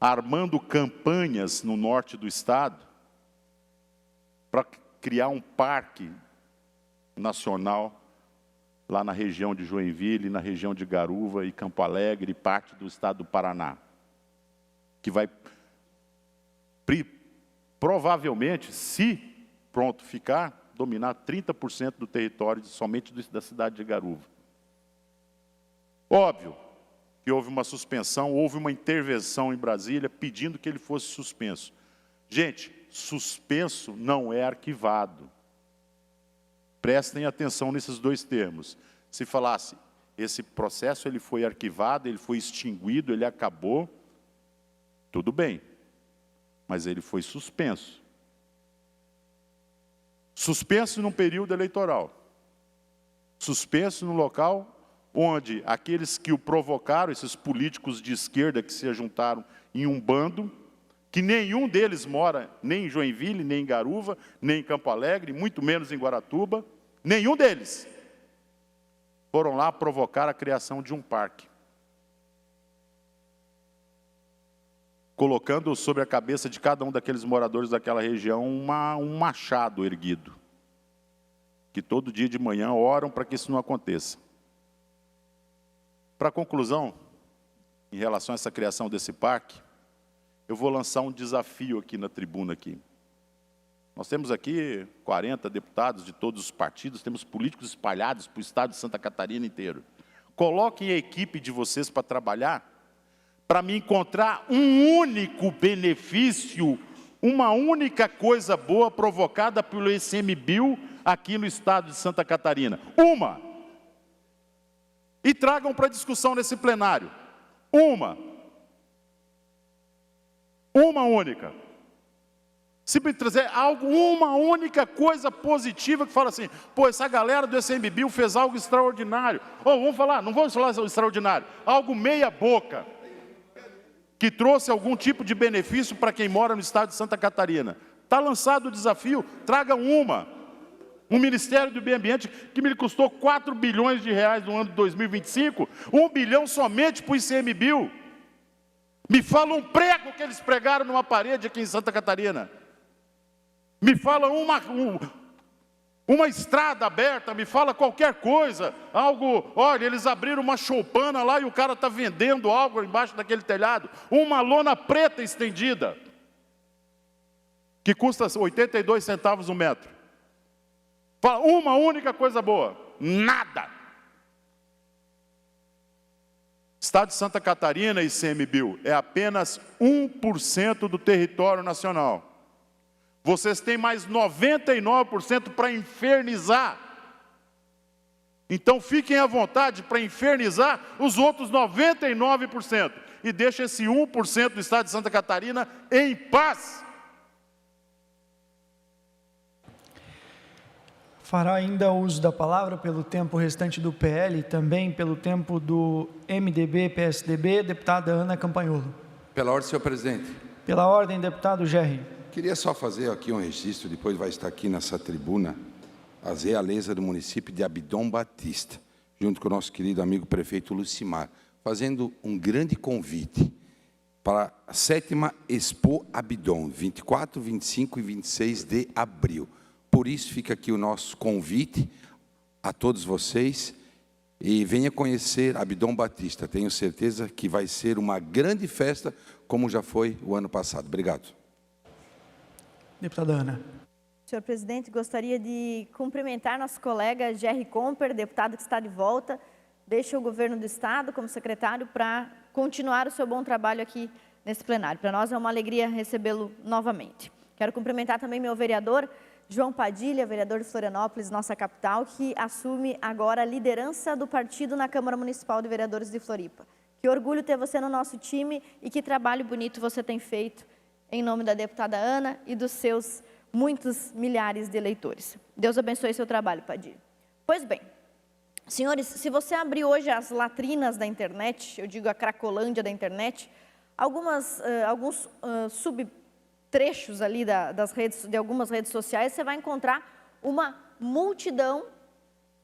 armando campanhas no norte do estado para criar um parque nacional lá na região de Joinville, na região de Garuva e Campo Alegre, parte do estado do Paraná, que vai provavelmente, se pronto ficar, dominar 30% do território somente da cidade de Garuva. Óbvio que houve uma suspensão, houve uma intervenção em Brasília pedindo que ele fosse suspenso. Gente, suspenso não é arquivado. Prestem atenção nesses dois termos. Se falasse, esse processo ele foi arquivado, ele foi extinguido, ele acabou, tudo bem. Mas ele foi suspenso. Suspenso num período eleitoral. Suspenso no local onde aqueles que o provocaram, esses políticos de esquerda que se juntaram em um bando, que nenhum deles mora nem em Joinville, nem em Garuva, nem em Campo Alegre, muito menos em Guaratuba, nenhum deles foram lá provocar a criação de um parque, colocando sobre a cabeça de cada um daqueles moradores daquela região um machado erguido. que todo dia de manhã oram para que isso não aconteça. Para conclusão, em relação a essa criação desse parque, eu vou lançar um desafio aqui na tribuna aqui. Nós temos aqui 40 deputados de todos os partidos, temos políticos espalhados para o estado de Santa Catarina inteiro. Coloquem a equipe de vocês para trabalhar, para me encontrar um único benefício, uma única coisa boa provocada pelo ICMBio aqui no estado de Santa Catarina. Uma! E tragam para discussão nesse plenário. Uma única. Se me trazer algo, uma única coisa positiva que fala assim, pô, essa galera do ICMBio fez algo extraordinário. Ou vamos falar, não vamos falar extraordinário, algo meia boca, que trouxe algum tipo de benefício para quem mora no estado de Santa Catarina. Está lançado o desafio, tragam uma. Um Ministério do Meio Ambiente que me custou 4 bilhões de reais no ano de 2025, 1 bilhão somente para o ICMBio. Me fala um prego que eles pregaram numa parede aqui em Santa Catarina. Me fala uma estrada aberta, me fala qualquer coisa. Algo, olha, eles abriram uma choupana lá e o cara está vendendo algo embaixo daquele telhado. Uma lona preta estendida, que custa 82 centavos o metro. Fala uma única coisa boa. Nada. Estado de Santa Catarina e ICMBio é apenas 1% do território nacional. Vocês têm mais 99% para infernizar. Então fiquem à vontade para infernizar os outros 99% e deixem esse 1% do estado de Santa Catarina em paz. Fará ainda uso da palavra pelo tempo restante do PL e também pelo tempo do MDB, PSDB, deputada Ana Campanholo. Pela ordem, senhor presidente. Pela ordem, deputado Gerri. Queria só fazer aqui um registro, depois vai estar aqui nessa tribuna, as realezas do município de Abdom Batista, junto com o nosso querido amigo prefeito Lucimar, fazendo um grande convite para a 7ª Expo Abdom, 24, 25 e 26 de abril. Por isso fica aqui o nosso convite a todos vocês e venha conhecer Abdom Batista. Tenho certeza que vai ser uma grande festa, como já foi o ano passado. Obrigado. Deputada Ana. Senhor presidente, gostaria de cumprimentar nosso colega Gerry Comper, deputado que está de volta. Deixa o governo do estado como secretário para continuar o seu bom trabalho aqui nesse plenário. Para nós é uma alegria recebê-lo novamente. Quero cumprimentar também meu vereador, João Padilha, vereador de Florianópolis, nossa capital, que assume agora a liderança do partido na Câmara Municipal de Vereadores de Floripa. Que orgulho ter você no nosso time e que trabalho bonito você tem feito em nome da deputada Ana e dos seus muitos milhares de eleitores. Deus abençoe seu trabalho, Padilha. Pois bem, senhores, se você abrir hoje as latrinas da internet, eu digo a cracolândia da internet, alguns subtrechos ali de algumas redes sociais, você vai encontrar uma multidão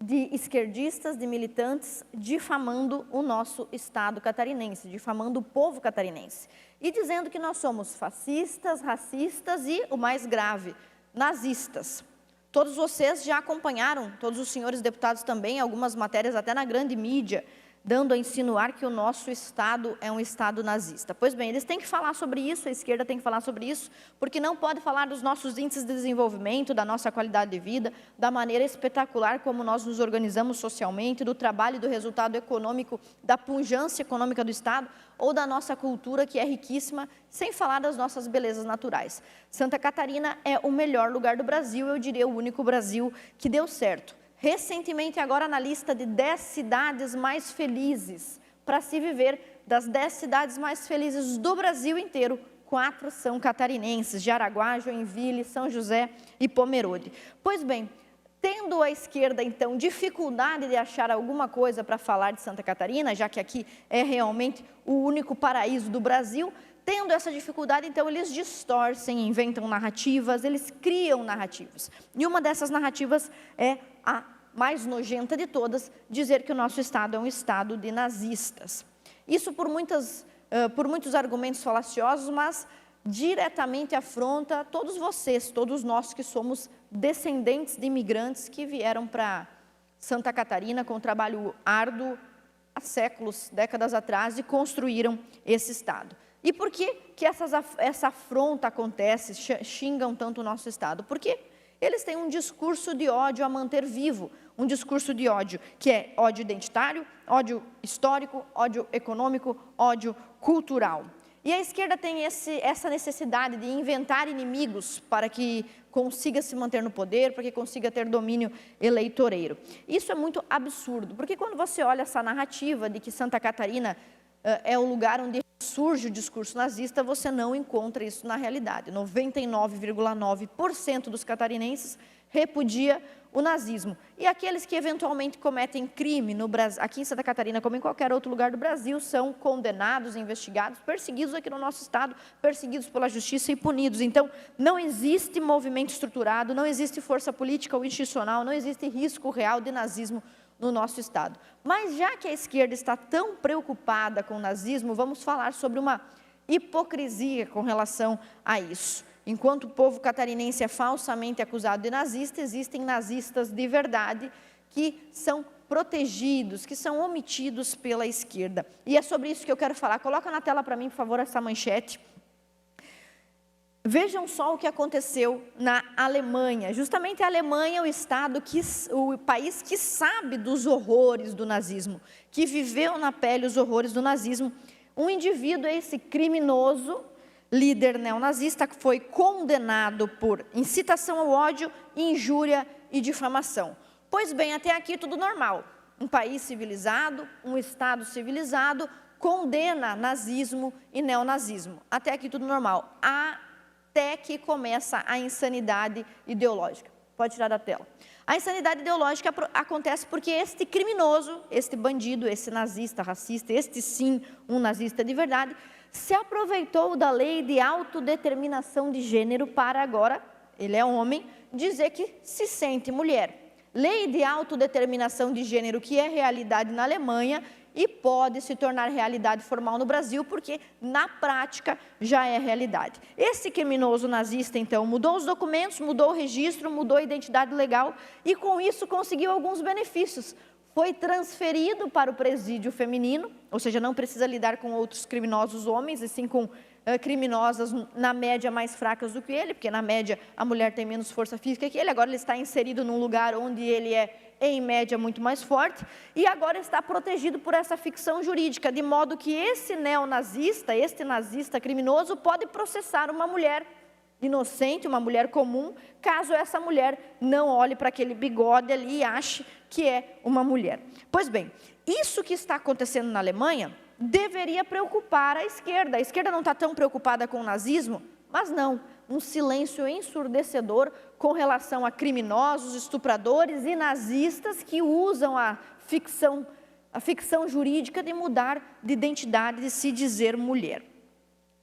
de esquerdistas, de militantes, difamando o nosso estado catarinense, difamando o povo catarinense. E dizendo que nós somos fascistas, racistas e, o mais grave, nazistas. Todos vocês já acompanharam, todos os senhores deputados também, algumas matérias até na grande mídia, dando a insinuar que o nosso estado é um estado nazista. Pois bem, eles têm que falar sobre isso, a esquerda tem que falar sobre isso, porque não pode falar dos nossos índices de desenvolvimento, da nossa qualidade de vida, da maneira espetacular como nós nos organizamos socialmente, do trabalho e do resultado econômico, da pujança econômica do estado, ou da nossa cultura, que é riquíssima, sem falar das nossas belezas naturais. Santa Catarina é o melhor lugar do Brasil, eu diria o único Brasil que deu certo. Recentemente, agora na lista de 10 cidades mais felizes para se viver, das 10 cidades mais felizes do Brasil inteiro, 4 são catarinenses, Jaraguá, Joinville, São José e Pomerode. Pois bem, tendo a esquerda, então, dificuldade de achar alguma coisa para falar de Santa Catarina, já que aqui é realmente o único paraíso do Brasil, tendo essa dificuldade, então, eles distorcem, inventam narrativas, eles criam narrativas. E uma dessas narrativas é a mais nojenta de todas, dizer que o nosso estado é um estado de nazistas. Isso por muitos argumentos falaciosos, mas diretamente afronta todos vocês, todos nós que somos descendentes de imigrantes que vieram para Santa Catarina com um trabalho árduo há séculos, décadas atrás, e construíram esse estado. E por que essa afronta acontece, xingam tanto o nosso estado? Porque eles têm um discurso de ódio a manter vivo, um discurso de ódio que é ódio identitário, ódio histórico, ódio econômico, ódio cultural. E a esquerda tem essa necessidade de inventar inimigos para que consiga se manter no poder, para que consiga ter domínio eleitoreiro. Isso é muito absurdo, porque quando você olha essa narrativa de que Santa Catarina é o lugar onde surge o discurso nazista, você não encontra isso na realidade. 99,9% dos catarinenses repudia o nazismo. E aqueles que eventualmente cometem crime no Brasil, aqui em Santa Catarina, como em qualquer outro lugar do Brasil, são condenados, investigados, perseguidos aqui no nosso estado, perseguidos pela justiça e punidos. Então, não existe movimento estruturado, não existe força política ou institucional, não existe risco real de nazismo no nosso estado. Mas já que a esquerda está tão preocupada com o nazismo, vamos falar sobre uma hipocrisia com relação a isso. Enquanto o povo catarinense é falsamente acusado de nazista, existem nazistas de verdade que são protegidos, que são omitidos pela esquerda. E é sobre isso que eu quero falar. Coloca na tela para mim, por favor, essa manchete. Vejam só o que aconteceu na Alemanha. Justamente a Alemanha é o país que sabe dos horrores do nazismo, que viveu na pele os horrores do nazismo. Um indivíduo, esse criminoso, líder neonazista, foi condenado por incitação ao ódio, injúria e difamação. Pois bem, até aqui tudo normal. Um país civilizado, um Estado civilizado, condena nazismo e neonazismo. Até aqui tudo normal. Até que começa a insanidade ideológica. Pode tirar da tela. A insanidade ideológica acontece porque este criminoso, este bandido, esse nazista, racista, este sim, um nazista de verdade, se aproveitou da lei de autodeterminação de gênero para agora, ele é homem, dizer que se sente mulher. Lei de autodeterminação de gênero que é realidade na Alemanha e pode se tornar realidade formal no Brasil, porque na prática já é realidade. Esse criminoso nazista, então, mudou os documentos, mudou o registro, mudou a identidade legal e com isso conseguiu alguns benefícios. Foi transferido para o presídio feminino, ou seja, não precisa lidar com outros criminosos homens, e sim com criminosas na média mais fracas do que ele, porque na média a mulher tem menos força física que ele, agora ele está inserido num lugar onde ele é, em média, muito mais forte, e agora está protegido por essa ficção jurídica, de modo que esse neonazista, este nazista criminoso, pode processar uma mulher inocente, uma mulher comum, caso essa mulher não olhe para aquele bigode ali e ache que é uma mulher. Pois bem, isso que está acontecendo na Alemanha deveria preocupar a esquerda. A esquerda não está tão preocupada com o nazismo, mas não, um silêncio ensurdecedor com relação a criminosos, estupradores e nazistas que usam a ficção jurídica de mudar de identidade, de se dizer mulher.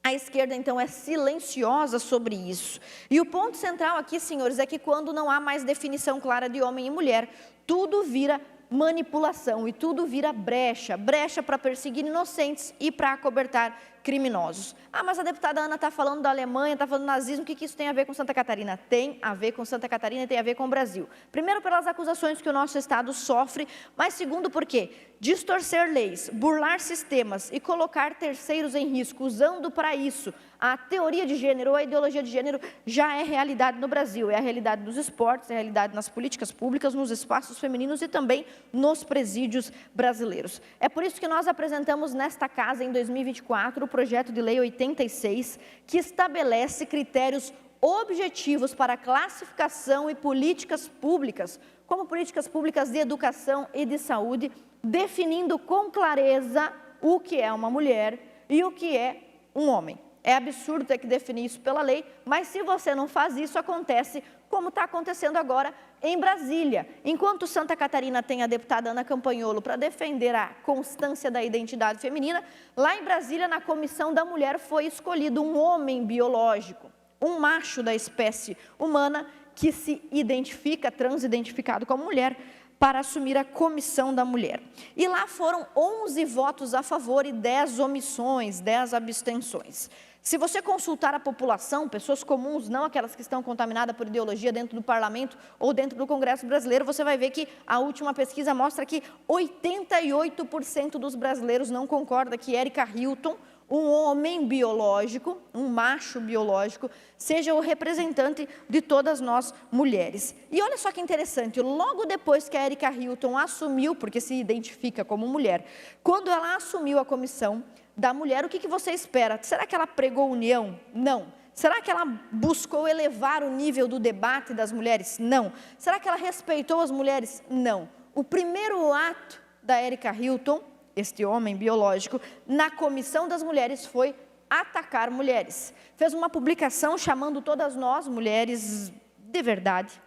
A esquerda, então, é silenciosa sobre isso. E o ponto central aqui, senhores, é que quando não há mais definição clara de homem e mulher, tudo vira manipulação e tudo vira brecha para perseguir inocentes e para acobertar criminosos. Ah, mas a deputada Ana está falando da Alemanha, está falando do nazismo, o que isso tem a ver com Santa Catarina? Tem a ver com Santa Catarina e tem a ver com o Brasil. Primeiro, pelas acusações que o nosso Estado sofre, mas segundo, porque distorcer leis, burlar sistemas e colocar terceiros em risco, usando para isso a teoria de gênero ou a ideologia de gênero, já é realidade no Brasil. É a realidade dos esportes, é a realidade nas políticas públicas, nos espaços femininos e também nos presídios brasileiros. É por isso que nós apresentamos nesta casa, em 2024, o projeto de lei 86, que estabelece critérios objetivos para classificação e políticas públicas, como políticas públicas de educação e de saúde, definindo com clareza o que é uma mulher e o que é um homem. É absurdo ter que definir isso pela lei, mas se você não faz isso, acontece como está acontecendo agora em Brasília. Enquanto Santa Catarina tem a deputada Ana Campanholo para defender a constância da identidade feminina, lá em Brasília, na Comissão da Mulher, foi escolhido um homem biológico, um macho da espécie humana que se identifica, transidentificado como mulher, para assumir a Comissão da Mulher. E lá foram 11 votos a favor e 10 omissões, 10 abstenções. Se você consultar a população, pessoas comuns, não aquelas que estão contaminadas por ideologia dentro do parlamento ou dentro do Congresso brasileiro, você vai ver que a última pesquisa mostra que 88% dos brasileiros não concorda que Erika Hilton, um homem biológico, um macho biológico, seja o representante de todas nós mulheres. E olha só que interessante, logo depois que a Erika Hilton assumiu, porque se identifica como mulher, quando ela assumiu a comissão da mulher, o que você espera? Será que ela pregou união? Não. Será que ela buscou elevar o nível do debate das mulheres? Não. Será que ela respeitou as mulheres? Não. O primeiro ato da Erika Hilton, este homem biológico, na comissão das mulheres foi atacar mulheres. Fez uma publicação chamando todas nós, mulheres de verdade,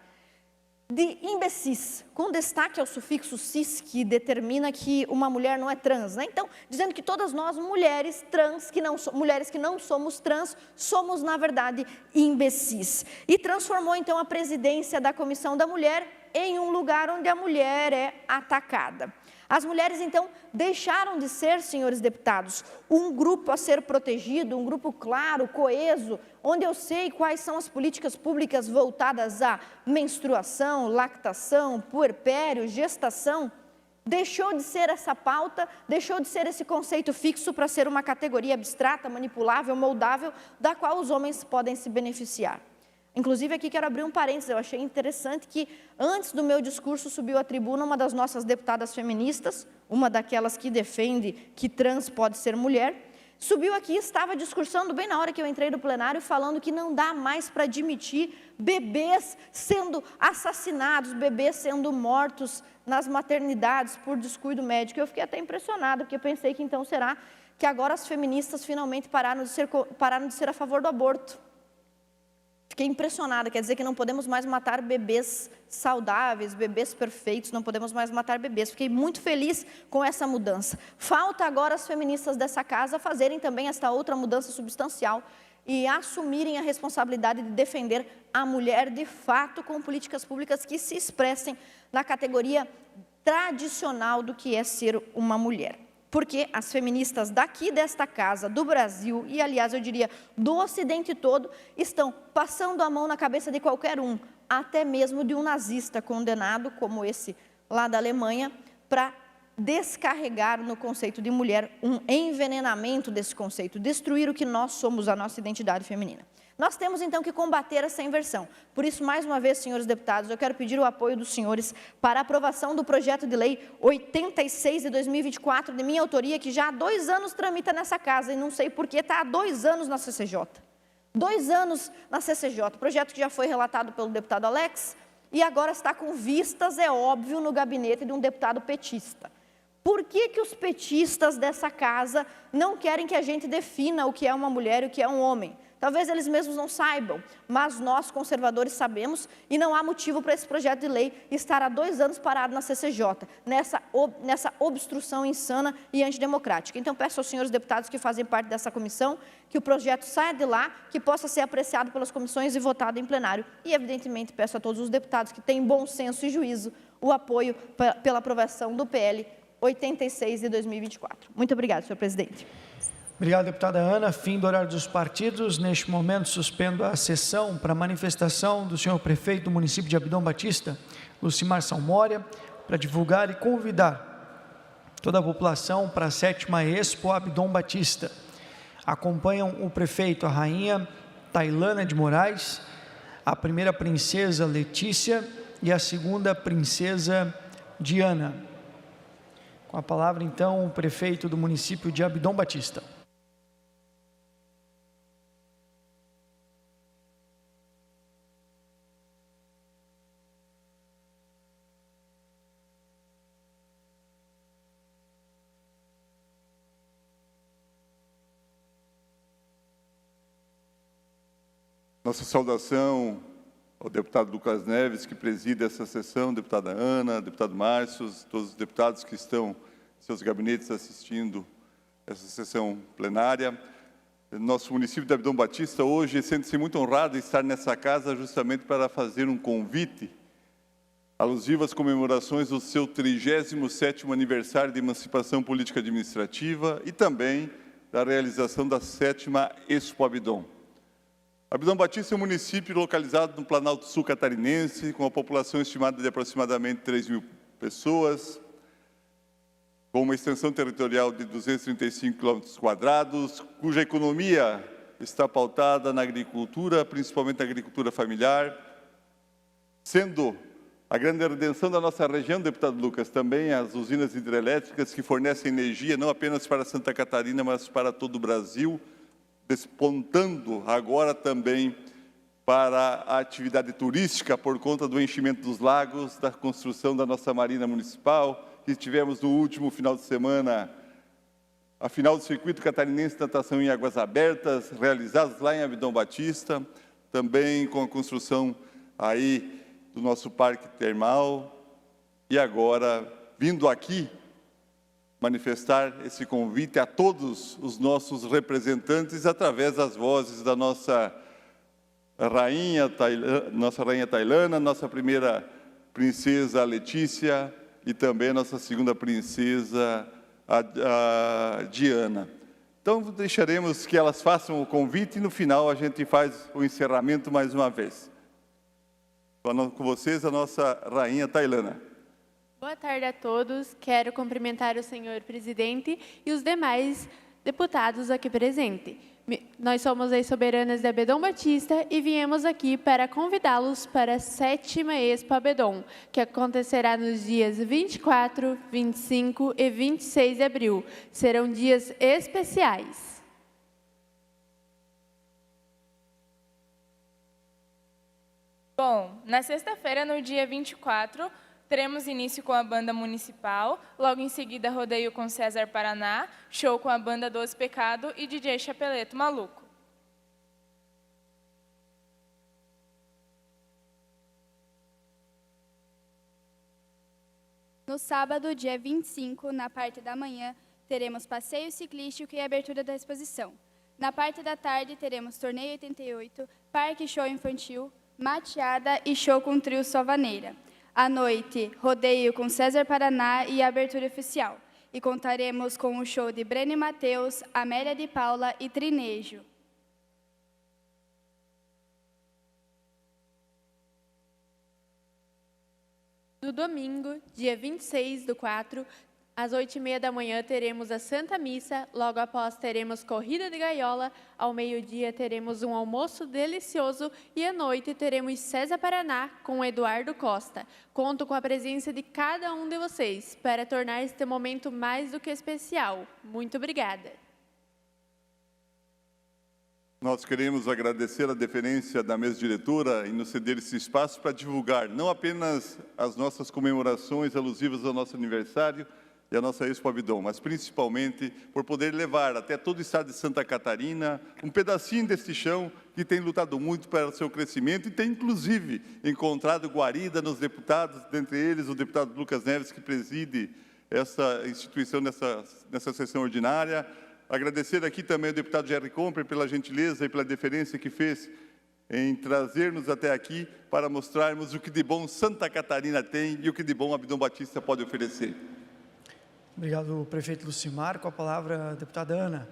de imbecis, com destaque ao sufixo cis, que determina que uma mulher não é trans, né? Então, dizendo que todas nós, mulheres trans, mulheres que não somos trans, somos, na verdade, imbecis. E transformou, então, a presidência da Comissão da Mulher em um lugar onde a mulher é atacada. As mulheres, então, deixaram de ser, senhores deputados, um grupo a ser protegido, um grupo claro, coeso, onde eu sei quais são as políticas públicas voltadas à menstruação, lactação, puerpério, gestação. Deixou de ser essa pauta, deixou de ser esse conceito fixo para ser uma categoria abstrata, manipulável, moldável, da qual os homens podem se beneficiar. Inclusive, aqui quero abrir um parênteses, eu achei interessante que, antes do meu discurso, subiu à tribuna uma das nossas deputadas feministas, uma daquelas que defende que trans pode ser mulher, subiu aqui e estava discursando bem na hora que eu entrei no plenário, falando que não dá mais para admitir bebês sendo assassinados, bebês sendo mortos nas maternidades por descuido médico. Eu fiquei até impressionada, porque eu pensei que então será que agora as feministas finalmente pararam de ser a favor do aborto. Fiquei impressionada, quer dizer que não podemos mais matar bebês saudáveis, bebês perfeitos, não podemos mais matar bebês. Fiquei muito feliz com essa mudança. Falta agora as feministas dessa casa fazerem também esta outra mudança substancial e assumirem a responsabilidade de defender a mulher de fato com políticas públicas que se expressem na categoria tradicional do que é ser uma mulher. Porque as feministas daqui desta casa, do Brasil, e aliás eu diria do Ocidente todo, estão passando a mão na cabeça de qualquer um, até mesmo de um nazista condenado, como esse lá da Alemanha, para descarregar no conceito de mulher um envenenamento desse conceito, destruir o que nós somos, a nossa identidade feminina. Nós temos, então, que combater essa inversão. Por isso, mais uma vez, senhores deputados, eu quero pedir o apoio dos senhores para a aprovação do projeto de lei 86 de 2024, de minha autoria, que já há 2 anos tramita nessa casa, e não sei por que está há 2 anos na CCJ. 2 anos na CCJ, projeto que já foi relatado pelo deputado Alex, e agora está com vistas, é óbvio, no gabinete de um deputado petista. Por que os petistas dessa casa não querem que a gente defina o que é uma mulher e o que é um homem? Talvez eles mesmos não saibam, mas nós, conservadores, sabemos, e não há motivo para esse projeto de lei estar há 2 anos parado na CCJ, nessa obstrução insana e antidemocrática. Então, peço aos senhores deputados que fazem parte dessa comissão, que o projeto saia de lá, que possa ser apreciado pelas comissões e votado em plenário. E, evidentemente, peço a todos os deputados que têm bom senso e juízo o apoio pela aprovação do PL 86 de 2024. Muito obrigada, senhor presidente. Obrigado, deputada Ana. Fim do horário dos partidos. Neste momento, suspendo a sessão para manifestação do senhor prefeito do município de Abdon Batista, Lucimar Salmória, para divulgar e convidar toda a população para a 7ª Expo Abdon Batista. Acompanham o prefeito, a rainha Tailana de Moraes, a primeira princesa Letícia e a segunda princesa Diana. Com a palavra, então, o prefeito do município de Abdon Batista. Nossa saudação ao deputado Lucas Neves, que preside essa sessão, deputada Ana, deputado Márcio, todos os deputados que estão em seus gabinetes assistindo essa sessão plenária. Nosso município de Abdon Batista hoje sente-se muito honrado em estar nessa casa justamente para fazer um convite alusivo às comemorações do seu 37º aniversário de emancipação política administrativa e também da realização da 7ª Expo Abdon. Abdon Batista é um município localizado no Planalto Sul catarinense, com uma população estimada de aproximadamente 3.000 pessoas, com uma extensão territorial de 235 km², cuja economia está pautada na agricultura, principalmente na agricultura familiar, sendo a grande redenção da nossa região, deputado Lucas, também as usinas hidrelétricas que fornecem energia não apenas para Santa Catarina, mas para todo o Brasil, despontando agora também para a atividade turística por conta do enchimento dos lagos, da construção da nossa Marina Municipal, que tivemos no último final de semana, a final do Circuito Catarinense de Natação em Águas Abertas, realizados lá em Abdon Batista, também com a construção aí do nosso parque termal, e agora vindo aqui manifestar esse convite a todos os nossos representantes através das vozes da nossa rainha Tailana, nossa primeira princesa Letícia e também nossa segunda princesa a Diana. Então deixaremos que elas façam o convite e no final a gente faz o encerramento mais uma vez. Com vocês a nossa rainha Tailana. Boa tarde a todos. Quero cumprimentar o senhor presidente e os demais deputados aqui presentes. Nós somos as soberanas de Abdon Batista e viemos aqui para convidá-los para a 7ª Expo Abdon, que acontecerá nos dias 24, 25 e 26 de abril. Serão dias especiais. Bom, na sexta-feira, no dia 24, teremos início com a banda municipal, logo em seguida rodeio com César Paraná, show com a banda Doce Pecado e DJ Chapeleto Maluco. No sábado, dia 25, na parte da manhã, teremos passeio ciclístico e abertura da exposição. Na parte da tarde, teremos torneio 88, parque show infantil, mateada e show com trio Salvaneira. À noite, rodeio com César Paraná e abertura oficial. E contaremos com o show de Breno e Matheus, Amélia de Paula e Trinejo. No domingo, dia 26/4, às 8h30 da manhã, teremos a Santa Missa, logo após teremos corrida de gaiola, ao meio-dia teremos um almoço delicioso e à noite teremos César Paraná com Eduardo Costa. Conto com a presença de cada um de vocês para tornar este momento mais do que especial. Muito obrigada. Nós queremos agradecer a deferência da mesa diretora e nos ceder esse espaço para divulgar não apenas as nossas comemorações alusivas ao nosso aniversário, e a nossa Expo Abdon, mas principalmente por poder levar até todo o estado de Santa Catarina um pedacinho desse chão que tem lutado muito para o seu crescimento e tem, inclusive, encontrado guarida nos deputados, dentre eles o deputado Lucas Neves, que preside essa instituição nessa sessão ordinária. Agradecer aqui também ao deputado Jerry Comper pela gentileza e pela deferência que fez em trazer-nos até aqui para mostrarmos o que de bom Santa Catarina tem e o que de bom Abdon Batista pode oferecer. Obrigado, prefeito Lucimar. Com a palavra, a deputada Ana.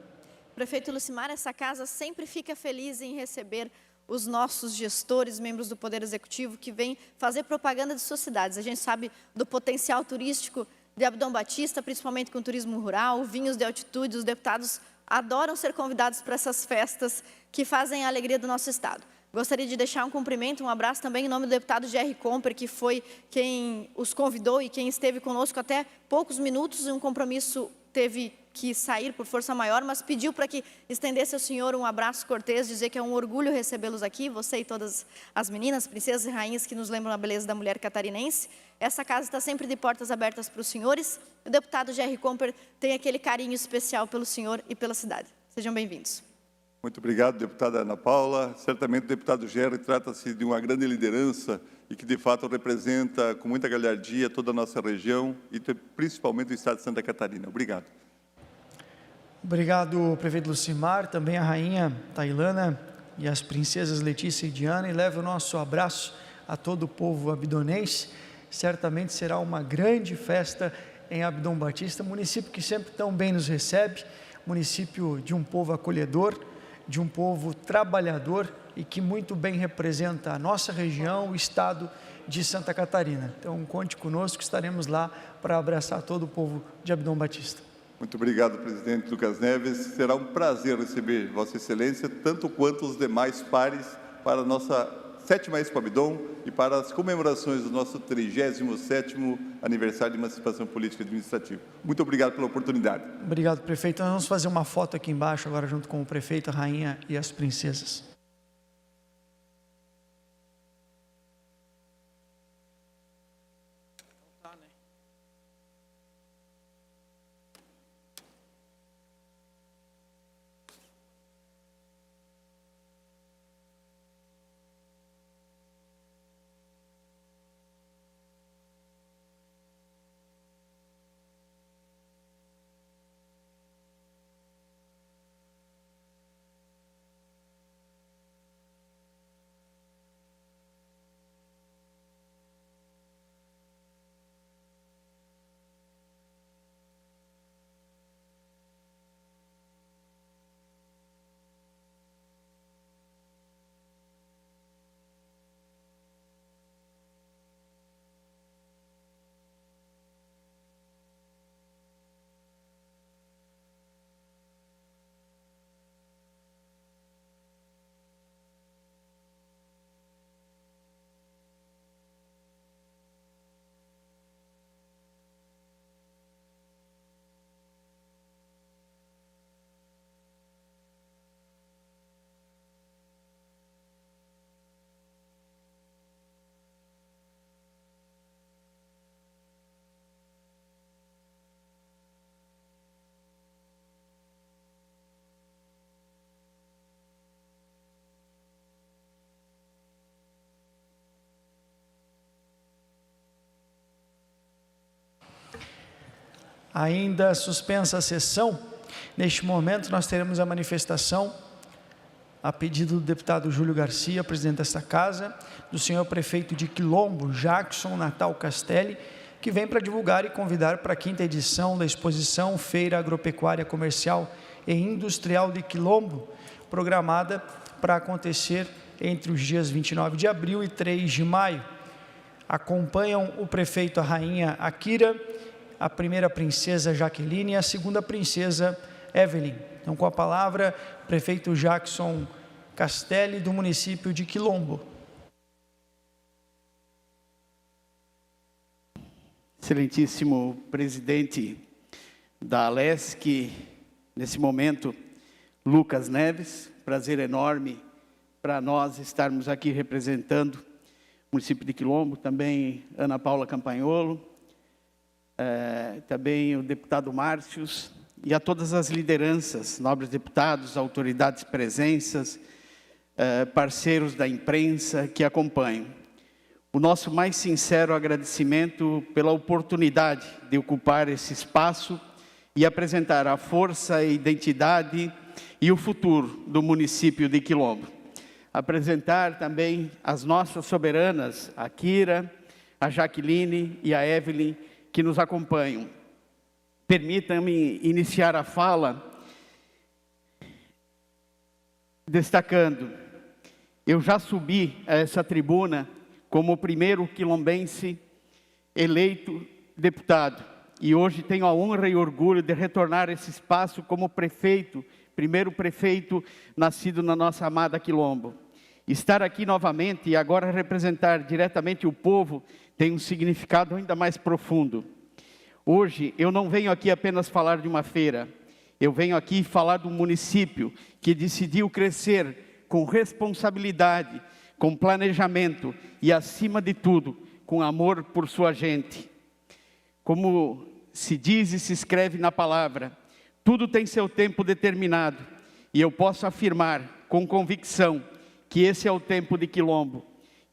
Prefeito Lucimar, essa casa sempre fica feliz em receber os nossos gestores, membros do Poder Executivo, que vêm fazer propaganda de suas cidades. A gente sabe do potencial turístico de Abdon Batista, principalmente com turismo rural, vinhos de altitude. Os deputados adoram ser convidados para essas festas que fazem a alegria do nosso estado. Gostaria de deixar um cumprimento, um abraço também em nome do deputado Jerry Comper, que foi quem os convidou e quem esteve conosco até poucos minutos, e um compromisso teve que sair por força maior, mas pediu para que estendesse ao senhor um abraço cortês, dizer que é um orgulho recebê-los aqui, você e todas as meninas, princesas e rainhas que nos lembram a beleza da mulher catarinense. Essa casa está sempre de portas abertas para os senhores. O deputado Jerry Comper tem aquele carinho especial pelo senhor e pela cidade. Sejam bem-vindos. Muito obrigado, deputada Ana Paula. Certamente o deputado Jerry trata-se de uma grande liderança e que, de fato, representa com muita galhardia toda a nossa região e principalmente o estado de Santa Catarina. Obrigado. Obrigado, prefeito Lucimar, também a rainha Tailana e as princesas Letícia e Diana, e leva o nosso abraço a todo o povo abdonense. Certamente será uma grande festa em Abdon Batista, município que sempre tão bem nos recebe, município de um povo acolhedor, de um povo trabalhador e que muito bem representa a nossa região, o estado de Santa Catarina. Então, conte conosco, estaremos lá para abraçar todo o povo de Abdon Batista. Muito obrigado, presidente Lucas Neves. Será um prazer receber Vossa Excelência, tanto quanto os demais pares, para a nossa 7ª Expo Abdon e para as comemorações do nosso 37º aniversário de emancipação política e administrativa. Muito obrigado pela oportunidade. Obrigado, prefeito. Nós vamos fazer uma foto aqui embaixo agora junto com o prefeito, a rainha e as princesas. Ainda suspensa a sessão, neste momento nós teremos a manifestação, a pedido do deputado Júlio Garcia, presidente desta casa, do senhor prefeito de Quilombo, Jackson Natal Castelli, que vem para divulgar e convidar para a 5ª edição da exposição Feira Agropecuária Comercial e Industrial de Quilombo, programada para acontecer entre os dias 29 de abril e 3 de maio. Acompanham o prefeito, a rainha Akira, a primeira princesa Jaqueline e a segunda princesa Evelyn. Então, com a palavra, prefeito Jackson Castelli, do município de Quilombo. Excelentíssimo presidente da Alesc, nesse momento, Lucas Neves, prazer enorme para nós estarmos aqui representando o município de Quilombo, também Ana Paula Campanholo, também o deputado Márcios e a todas as lideranças, nobres deputados, autoridades presentes, parceiros da imprensa que acompanham. O nosso mais sincero agradecimento pela oportunidade de ocupar esse espaço e apresentar a força, a identidade e o futuro do município de Quilombo. Apresentar também as nossas soberanas, a Kira, a Jaqueline e a Evelyn, que nos acompanham. Permitam-me iniciar a fala destacando, eu já subi a essa tribuna como o primeiro quilombense eleito deputado, e hoje tenho a honra e orgulho de retornar a esse espaço como prefeito, primeiro prefeito nascido na nossa amada Quilombo. Estar aqui novamente e agora representar diretamente o povo tem um significado ainda mais profundo. Hoje eu não venho aqui apenas falar de uma feira, eu venho aqui falar de um município que decidiu crescer com responsabilidade, com planejamento e, acima de tudo, com amor por sua gente. Como se diz e se escreve na palavra, tudo tem seu tempo determinado, e eu posso afirmar com convicção que esse é o tempo de Quilombo,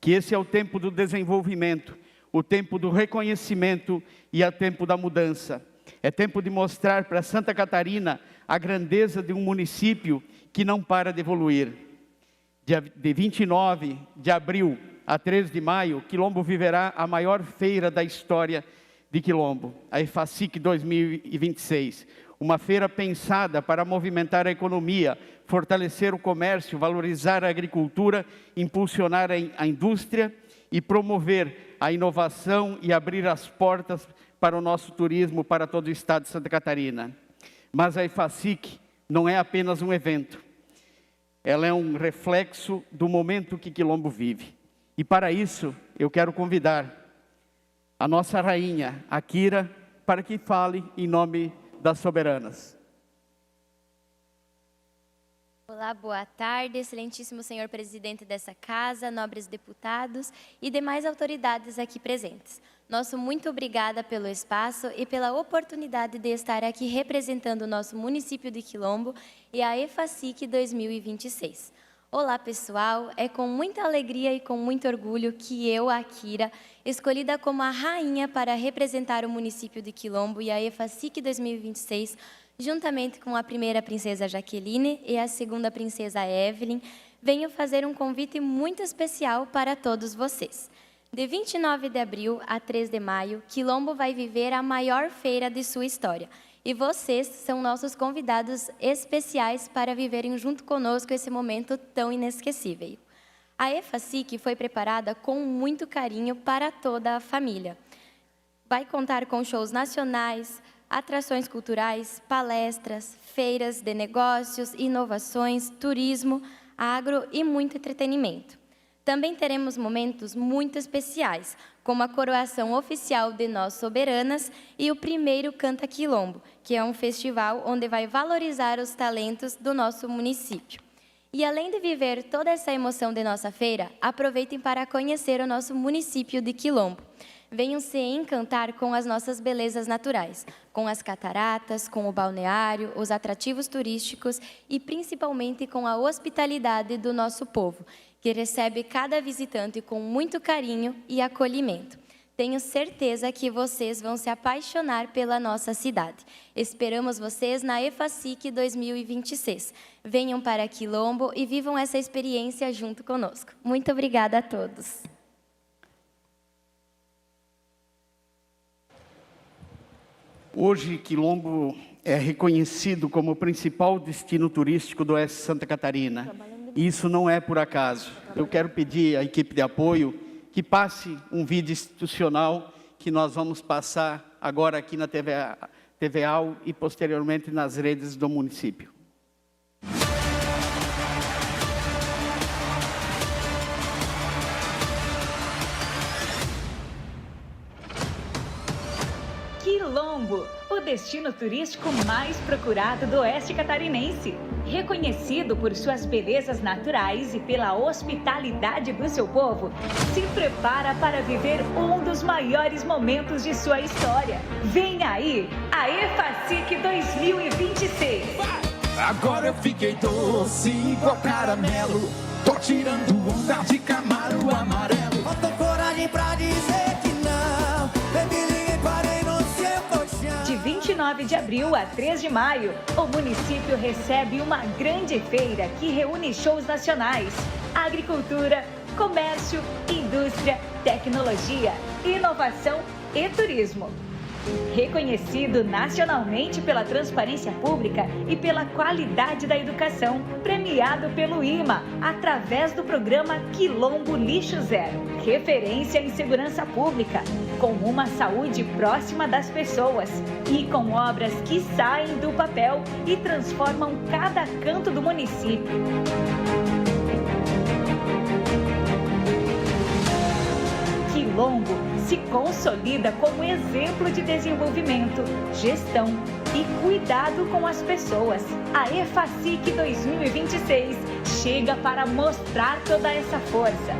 que esse é o tempo do desenvolvimento, o tempo do reconhecimento e o tempo da mudança. É tempo de mostrar para Santa Catarina a grandeza de um município que não para de evoluir. De 29 de abril a 3 de maio, Quilombo viverá a maior feira da história de Quilombo, a EFACIC 2026. Uma feira pensada para movimentar a economia, fortalecer o comércio, valorizar a agricultura, impulsionar a indústria e promover a inovação e abrir as portas para o nosso turismo, para todo o estado de Santa Catarina. Mas a EFACIC não é apenas um evento. Ela é um reflexo do momento que Quilombo vive. E para isso, eu quero convidar a nossa rainha, Akira, para que fale em nome das soberanas. Olá, boa tarde, excelentíssimo senhor presidente dessa casa, nobres deputados e demais autoridades aqui presentes. Nosso muito obrigada pelo espaço e pela oportunidade de estar aqui representando o nosso município de Quilombo e a EFACIC 2026. Olá, pessoal, é com muita alegria e com muito orgulho que eu, Akira, escolhida como a rainha para representar o município de Quilombo e a EFACIC 2026, juntamente com a primeira princesa Jaqueline e a segunda princesa Evelyn, venho fazer um convite muito especial para todos vocês. De 29 de abril a 3 de maio, Quilombo vai viver a maior feira de sua história. E vocês são nossos convidados especiais para viverem junto conosco esse momento tão inesquecível. A EFACIC foi preparada com muito carinho para toda a família. Vai contar com shows nacionais, atrações culturais, palestras, feiras de negócios, inovações, turismo, agro e muito entretenimento. Também teremos momentos muito especiais, como a coroação oficial de nós soberanas e o primeiro Canta Quilombo, que é um festival onde vai valorizar os talentos do nosso município. E além de viver toda essa emoção de nossa feira, aproveitem para conhecer o nosso município de Quilombo. Venham se encantar com as nossas belezas naturais, com as cataratas, com o balneário, os atrativos turísticos e principalmente com a hospitalidade do nosso povo, que recebe cada visitante com muito carinho e acolhimento. Tenho certeza que vocês vão se apaixonar pela nossa cidade. Esperamos vocês na EFACIC 2026. Venham para Quilombo e vivam essa experiência junto conosco. Muito obrigada a todos. Hoje, Quilombo é reconhecido como o principal destino turístico do oeste de Santa Catarina. E isso não é por acaso. Eu quero pedir à equipe de apoio que passe um vídeo institucional que nós vamos passar agora aqui na TVAL e posteriormente nas redes do município. Quilombo, o destino turístico mais procurado do oeste catarinense. Reconhecido por suas belezas naturais e pela hospitalidade do seu povo, se prepara para viver um dos maiores momentos de sua história. Vem aí, a EFACIC 2026. Agora eu fiquei doce igual caramelo, tô tirando onda de Camaro amarelo. Falta coragem pra dizer que não, baby. 29 de abril a 3 de maio, o município recebe uma grande feira que reúne shows nacionais, agricultura, comércio, indústria, tecnologia, inovação e turismo. Reconhecido nacionalmente pela transparência pública e pela qualidade da educação, premiado pelo IMA através do programa Quilombo Lixo Zero, referência em segurança pública, com uma saúde próxima das pessoas e com obras que saem do papel e transformam cada canto do município. Quilombo se consolida como exemplo de desenvolvimento, gestão e cuidado com as pessoas. A EFACIC 2026 chega para mostrar toda essa força.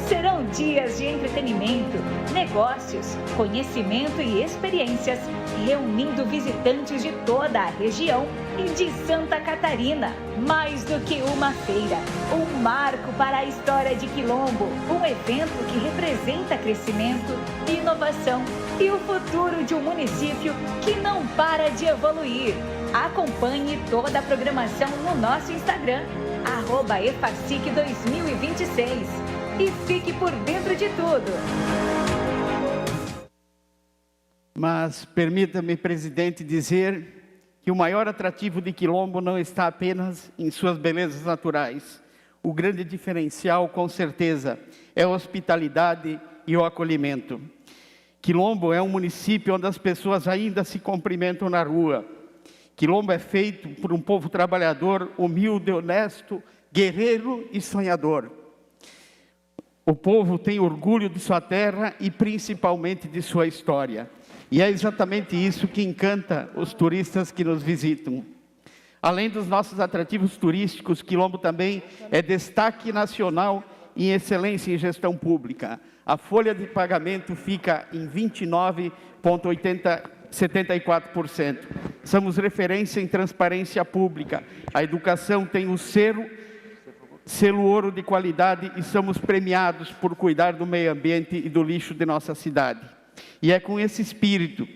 Serão dias de entretenimento, negócios, conhecimento e experiências, reunindo visitantes de toda a região e de Santa Catarina. Mais do que uma feira, um marco para a história de Quilombo, um evento que representa crescimento, inovação e o futuro de um município que não para de evoluir. Acompanhe toda a programação no nosso Instagram, @EFACIC2026, e fique por dentro de tudo. Mas permita-me, presidente, dizer que o maior atrativo de Quilombo não está apenas em suas belezas naturais. O grande diferencial, com certeza, é a hospitalidade e o acolhimento. Quilombo é um município onde as pessoas ainda se cumprimentam na rua. Quilombo é feito por um povo trabalhador, humilde, honesto, guerreiro e sonhador. O povo tem orgulho de sua terra e principalmente de sua história. E é exatamente isso que encanta os turistas que nos visitam. Além dos nossos atrativos turísticos, Quilombo também é destaque nacional em excelência em gestão pública. A folha de pagamento fica em 29,74%. Somos referência em transparência pública. A educação tem o selo ouro de qualidade e somos premiados por cuidar do meio ambiente e do lixo de nossa cidade. E é com esse espírito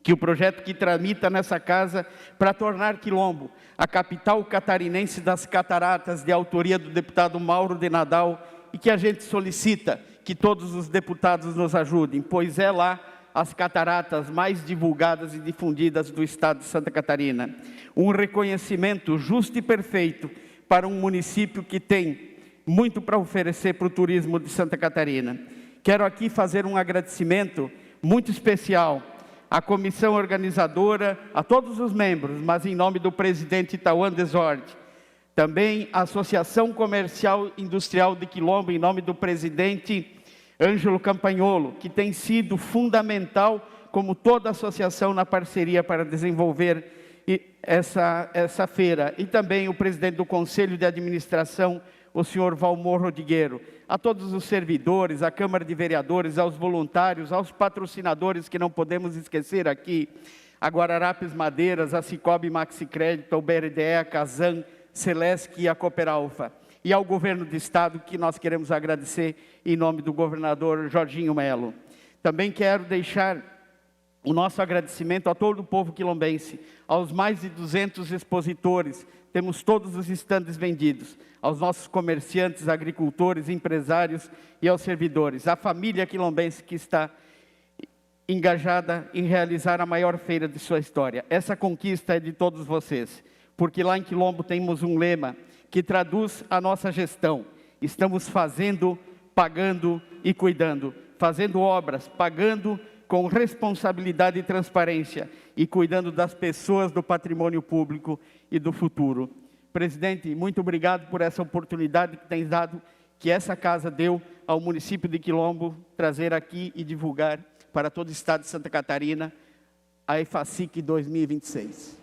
que o projeto que tramita nessa casa para tornar Quilombo a capital catarinense das cataratas, de autoria do deputado Mauro de Nadal, e que a gente solicita que todos os deputados nos ajudem, pois é lá as cataratas mais divulgadas e difundidas do estado de Santa Catarina. Um reconhecimento justo e perfeito para um município que tem muito para oferecer para o turismo de Santa Catarina. Quero aqui fazer um agradecimento muito especial à comissão organizadora, a todos os membros, mas em nome do presidente Tauan Desorde, também a Associação Comercial Industrial de Quilombo, em nome do presidente Ângelo Campagnolo, que tem sido fundamental, como toda a associação, na parceria para desenvolver essa feira. E também o presidente do Conselho de Administração, o senhor Valmor Rodrigueiro. A todos os servidores, à Câmara de Vereadores, aos voluntários, aos patrocinadores que não podemos esquecer aqui, a Guararapes Madeiras, a Cicobi Maxi Crédito, a BRDE, a Casan, Celesc e a Cooperalfa. E ao governo do estado, que nós queremos agradecer em nome do governador Jorginho Melo. Também quero deixar o nosso agradecimento a todo o povo quilombense, aos mais de 200 expositores, temos todos os estandes vendidos, aos nossos comerciantes, agricultores, empresários e aos servidores, à família quilombense que está engajada em realizar a maior feira de sua história. Essa conquista é de todos vocês, porque lá em Quilombo temos um lema que traduz a nossa gestão. Estamos fazendo, pagando e cuidando, fazendo obras, pagando com responsabilidade e transparência e cuidando das pessoas, do patrimônio público e do futuro. Presidente, muito obrigado por essa oportunidade que tem dado, que essa casa deu ao município de Quilombo, trazer aqui e divulgar para todo o estado de Santa Catarina a EFACIC 2026.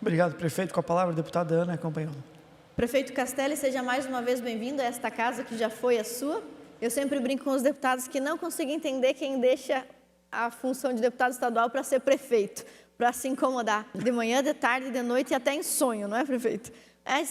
Obrigado, prefeito. Com a palavra, a deputada Ana Campagnolo. Prefeito Castelli, seja mais uma vez bem-vindo a esta casa que já foi a sua. Eu sempre brinco com os deputados que não conseguem entender quem deixa a função de deputado estadual para ser prefeito, para se incomodar de manhã, de tarde, de noite e até em sonho, não é, prefeito?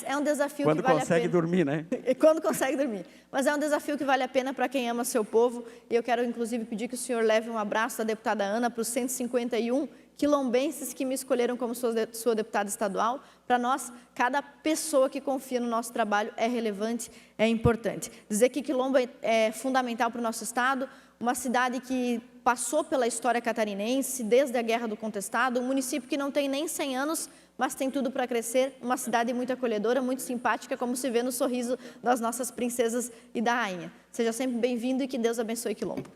É um desafio que vale a pena. Quando consegue dormir, né? Quando consegue dormir. Mas é um desafio que vale a pena para quem ama seu povo. E eu quero, inclusive, pedir que o senhor leve um abraço da deputada Ana para os 151 quilombenses que me escolheram como sua deputada estadual. Para nós, cada pessoa que confia no nosso trabalho é relevante, é importante. Dizer que Quilombo é fundamental para o nosso estado, uma cidade que passou pela história catarinense, desde a Guerra do Contestado, um município que não tem nem 100 anos, mas tem tudo para crescer, uma cidade muito acolhedora, muito simpática, como se vê no sorriso das nossas princesas e da rainha. Seja sempre bem-vindo e que Deus abençoe Quilombo.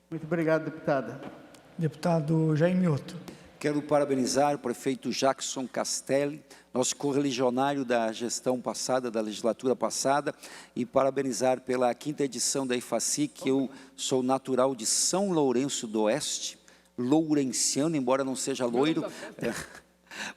Muito obrigado, deputada. Deputado Jair Mioto. Quero parabenizar o prefeito Jackson Castelli, nosso correligionário da gestão passada, da legislatura passada, e parabenizar pela 5ª edição da EFACIC. Eu sou natural de São Lourenço do Oeste, lourenciano, embora não seja loiro,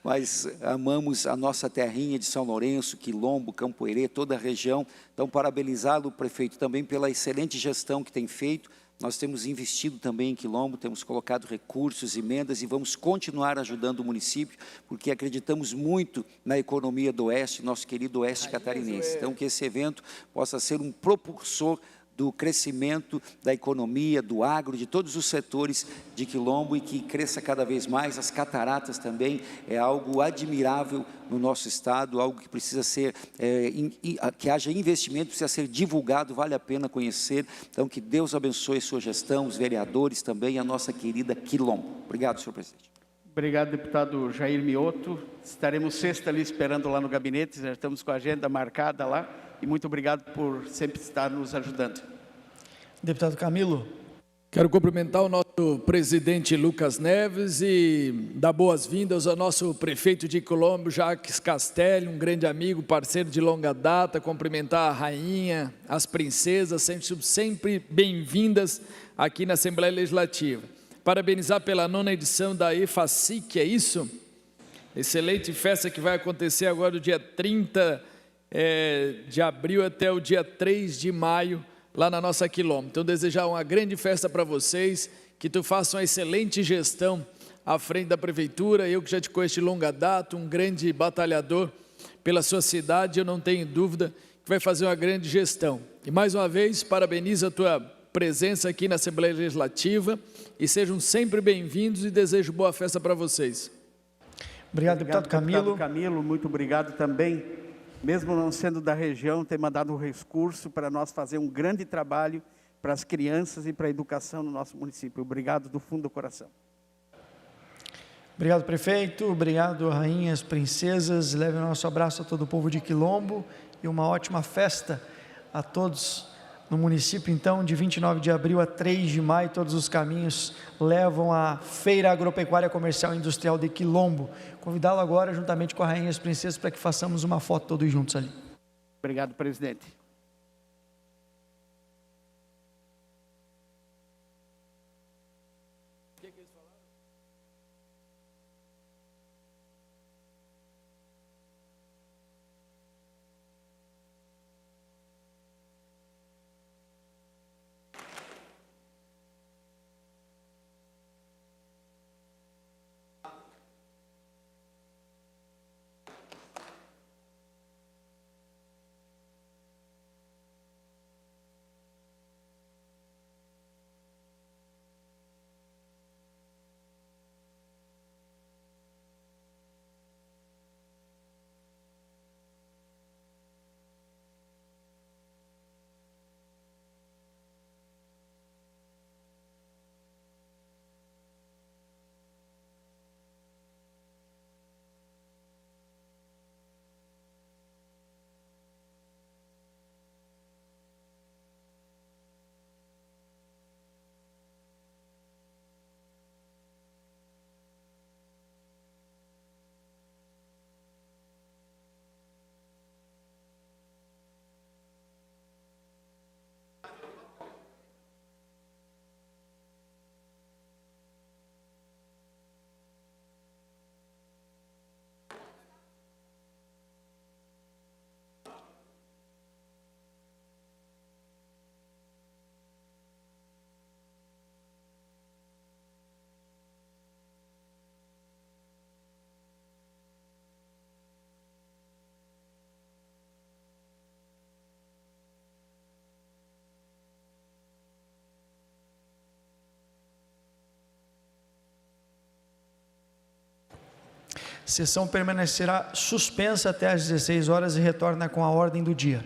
mas amamos a nossa terrinha de São Lourenço, Quilombo, Campo Herê, toda a região. Então, parabenizá-lo, prefeito, também pela excelente gestão que tem feito. Nós temos investido também em Quilombo, temos colocado recursos, emendas e vamos continuar ajudando o município, porque acreditamos muito na economia do Oeste, nosso querido Oeste catarinense. Então, que esse evento possa ser um propulsor do crescimento da economia, do agro, de todos os setores de Quilombo e que cresça cada vez mais. As cataratas também é algo admirável no nosso estado, algo que precisa ser, que haja investimento, precisa ser divulgado, vale a pena conhecer. Então, que Deus abençoe a sua gestão, os vereadores também, a nossa querida Quilombo. Obrigado, senhor presidente. Obrigado, deputado Jair Mioto. Estaremos sexta ali esperando lá no gabinete, já estamos com a agenda marcada lá. E muito obrigado por sempre estar nos ajudando. Deputado Camilo. Quero cumprimentar o nosso presidente Lucas Neves e dar boas-vindas ao nosso prefeito de Colombo, Jacques Castelli, um grande amigo, parceiro de longa data, cumprimentar a rainha, as princesas, sempre bem-vindas aqui na Assembleia Legislativa. Parabenizar pela 9ª edição da EFACIC, é isso? Excelente festa que vai acontecer agora do dia 30 de abril até o dia 3 de maio, lá na nossa Quilombo. Então, desejar uma grande festa para vocês, que tu faça uma excelente gestão à frente da prefeitura. Eu que já te conheço de longa data, um grande batalhador pela sua cidade, eu não tenho dúvida que vai fazer uma grande gestão. E mais uma vez, parabenizo a tua presença aqui na Assembleia Legislativa e sejam sempre bem-vindos e desejo boa festa para vocês. Obrigado, deputado Camilo. Deputado Camilo, muito obrigado também. Mesmo não sendo da região, ter mandado um recurso para nós fazer um grande trabalho para as crianças e para a educação no nosso município. Obrigado do fundo do coração. Obrigado, prefeito. Obrigado, rainhas, princesas. Leve o nosso abraço a todo o povo de Quilombo e uma ótima festa a todos no município. Então, de 29 de abril a 3 de maio, todos os caminhos levam à Feira Agropecuária Comercial e Industrial de Quilombo. Convidá-lo agora, juntamente com a rainha e as princesas, para que façamos uma foto todos juntos ali. Obrigado, presidente. Sessão permanecerá suspensa até às 16 horas e retorna com a ordem do dia.